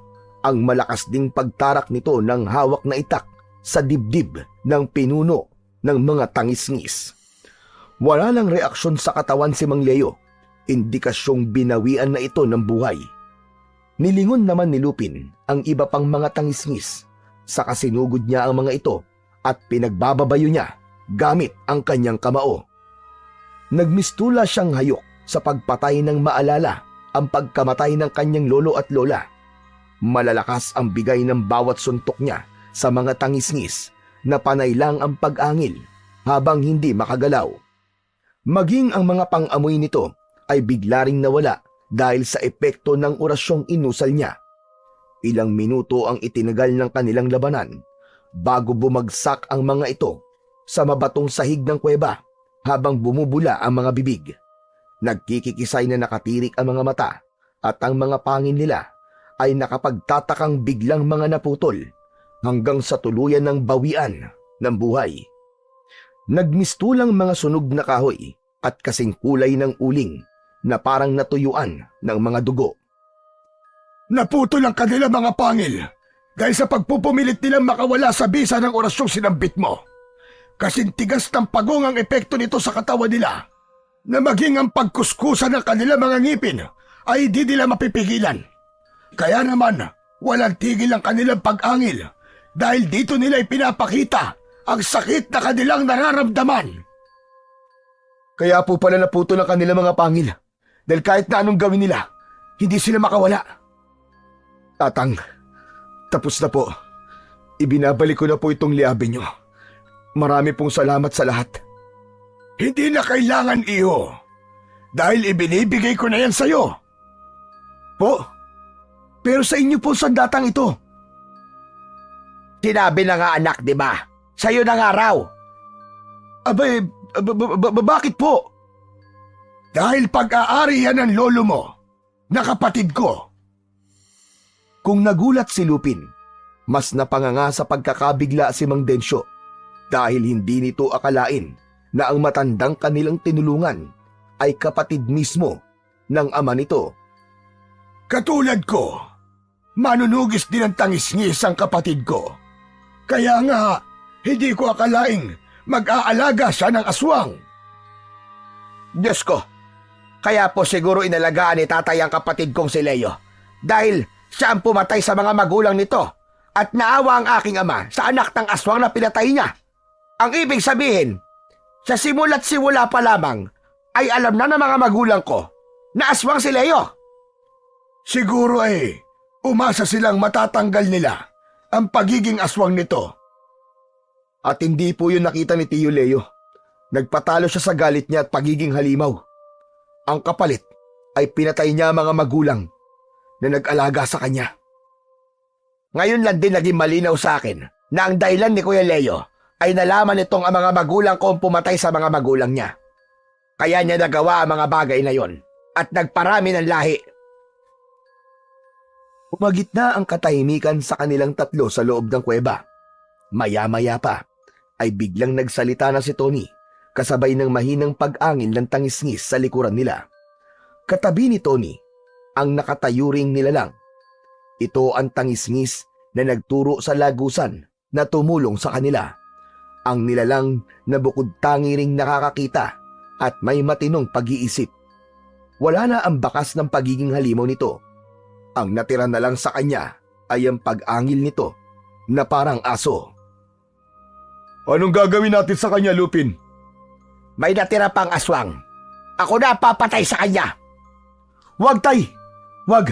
ang malakas ding pagtarak nito ng hawak na itak sa dibdib ng pinuno ng mga tangisngis. Wala lang reaksyon sa katawan si Mang Leo, indikasyong binawian na ito ng buhay. Nilingon naman ni Lupin ang iba pang mga tangisngis, saka sinugod niya ang mga ito at pinagbababayo niya gamit ang kanyang kamao. Nagmistula siyang hayok sa pagpatay ng maalala ang pagkamatay ng kanyang lolo at lola. Malalakas ang bigay ng bawat suntok niya sa mga tangisngis na panay lang ang pag-angil habang hindi makagalaw. Maging ang mga pang-amoy nito ay bigla ring nawala dahil sa epekto ng orasyong inusal niya. Ilang minuto ang itinagal ng kanilang labanan bago bumagsak ang mga ito sa mabatong sahig ng kuweba habang bumubula ang mga bibig. Nagkikikisay na nakatirik ang mga mata at ang mga pangin nila ay nakapagtatakang biglang mga naputol hanggang sa tuluyan ng bawian ng buhay. Nagmistulang mga sunog na kahoy at kasing kulay ng uling na parang natuyuan ng mga dugo. Naputol ang kanila mga pangil dahil sa pagpupumilit nilang makawala sa bisa ng orasyong sinambit mo. Kasing tigas ng pagong ang epekto nito sa katawan nila na maging ang pagkuskusan ng kanila mga ngipin ay di nila mapipigilan. Kaya naman, walang tigil ang kanilang pag-angil dahil dito nila ipinapakita ang sakit na kanilang nararamdaman. Kaya po pala naputol ang kanilang mga pangil dahil kahit na anong gawin nila, hindi sila makawala. Tatang, tapos na po. Ibinabalik ko na po itong liabe nyo. Marami pong salamat sa lahat. Hindi na kailangan, iho. Dahil ibinibigay ko na yan sa'yo. Po, pero sa inyo po sandatang ito. Sinabi na nga anak, di ba? Sa'yo na nga raw. Abay, bakit po? Dahil pag-aari yan ng lolo mo, na kapatid ko. Kung nagulat si Lupin, mas napanganga sa pagkakabigla si Mang Densyo dahil hindi nito akalain na ang matandang kanilang tinulungan ay kapatid mismo ng ama nito. Katulad ko, manunugis din ang tangis-ngis ang kapatid ko. Kaya nga, hindi ko akalaing mag-aalaga siya ng aswang. Diyos ko, kaya po siguro inalagaan ni tatay ang kapatid kong si Leo dahil siya ang pumatay sa mga magulang nito at naawa ang aking ama sa anak ng aswang na pinatay niya. Ang ibig sabihin, sa simula't simula pa lamang ay alam na ng mga magulang ko na aswang si Leo. Siguro umasa silang matatanggal nila ang pagiging aswang nito. At hindi po yun nakita ni Tio Leo. Nagpatalo siya sa galit niya at pagiging halimaw. Ang kapalit ay pinatay niya ang mga magulang na nag-alaga sa kanya. Ngayon lang din naging malinaw sa akin na ang dahilan ni Kuya Leo ay nalaman nitong ang mga magulang ko ang pumatay sa mga magulang niya. Kaya niya nagawa ang mga bagay na yon at nagparami ng lahi. Umagit na ang katahimikan sa kanilang tatlo sa loob ng kuweba. Maya-maya pa ay biglang nagsalita na si Tony kasabay ng mahinang pag-angin ng tangisngis sa likuran nila. Katabi ni Tony ang nakatayuring nilalang. Ito ang tangisngis na nagturo sa lagusan na tumulong sa kanila. Ang nilalang na bukod tangi ring nakakakita at may matinong pag-iisip. Wala na ang bakas ng pagiging halimaw nito. Ang natira na lang sa kanya ay ang pag-angil nito na parang aso. Anong gagawin natin sa kanya, Lupin? May natira pang aswang. Ako na papatay sa kanya. Wag, tay! Wag!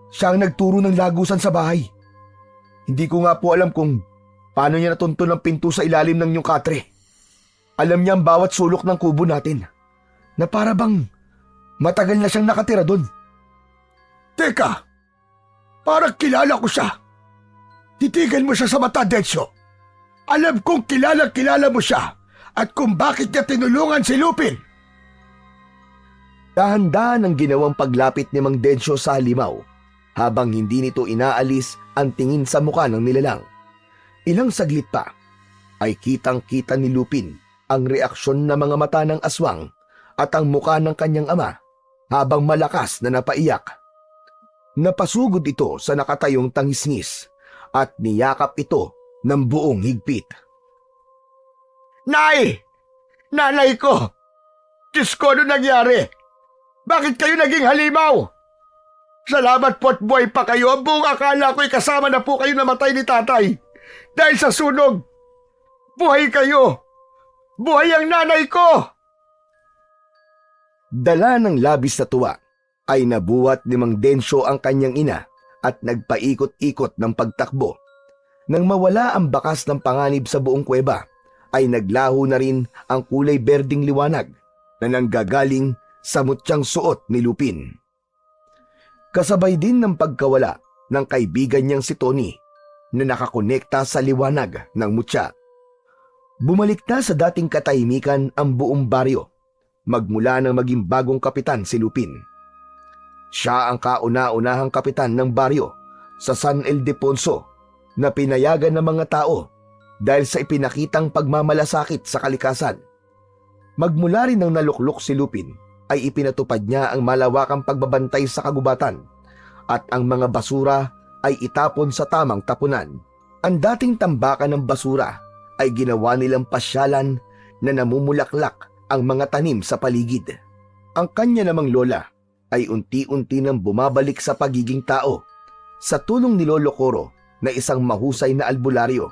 Siya ang nagturo ng lagusan sa bahay. Hindi ko nga po alam kung paano niya natuntun ang pinto sa ilalim ng inyong katre. Alam niya ang bawat sulok ng kubo natin na para bang matagal na siyang nakatira doon. Teka, parang kilala ko siya. Titigan mo siya sa mata, Densyo. Alam kong kilala mo siya at kung bakit niya tinulungan si Lupin. Dahan-dahan ang ginawang paglapit ni Mang Densyo sa halimaw habang hindi nito inaalis ang tingin sa mukha ng nilalang. Ilang saglit pa ay kitang-kita ni Lupin ang reaksyon ng mga mata ng aswang at ang mukha ng kanyang ama habang malakas na napaiyak. Napasugod ito sa nakatayong tangisngis at niyakap ito ng buong higpit. Nay! Nanay ko! Diyos ko, ano nangyari? Bakit kayo naging halimaw? Salamat po at buhay pa kayo. Ang buong akala ko'y kasama na po kayo namatay ni tatay. Dahil sa sunog. Buhay kayo. Buhay ang nanay ko. Dala ng labis na tuwa ay nabuhat ni Mang Densyo ang kanyang ina at nagpaikot-ikot ng pagtakbo. Nang mawala ang bakas ng panganib sa buong kuweba, ay naglaho na rin ang kulay berding liwanag na nanggagaling sa mutyang suot ni Lupin. Kasabay din ng pagkawala ng kaibigan niyang si Tony na nakakonekta sa liwanag ng mutya. Bumalik na sa dating katahimikan ang buong baryo magmula nang maging bagong kapitan si Lupin. Siya ang kauna-unahang kapitan ng baryo sa San Ildefonso na pinayagan ng mga tao dahil sa ipinakitang pagmamalasakit sa kalikasan. Magmula rin nang naluklok si Lupin ay ipinatupad niya ang malawakang pagbabantay sa kagubatan at ang mga basura ay itapon sa tamang tapunan. Ang dating tambakan ng basura ay ginawa nilang pasyalan na namumulaklak ang mga tanim sa paligid. Ang kanya namang lola ay unti-unti nang bumabalik sa pagiging tao sa tulong ni Lolo Coro na isang mahusay na albularyo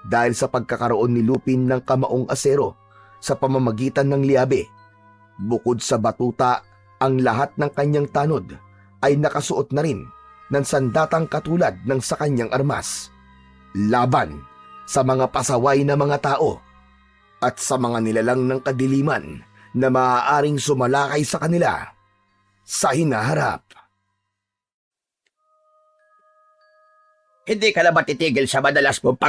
dahil sa pagkakaroon ni Lupin ng kamaong asero sa pamamagitan ng liabe. Bukod sa batuta, ang lahat ng kanyang tanod ay nakasuot na rin ng sandatang katulad ng sa kanyang armas. Laban sa mga pasaway na mga tao at sa mga nilalang ng kadiliman na maaaring sumalakay sa kanila sa hinaharap. Hindi ka na ba titigil sa madalas mong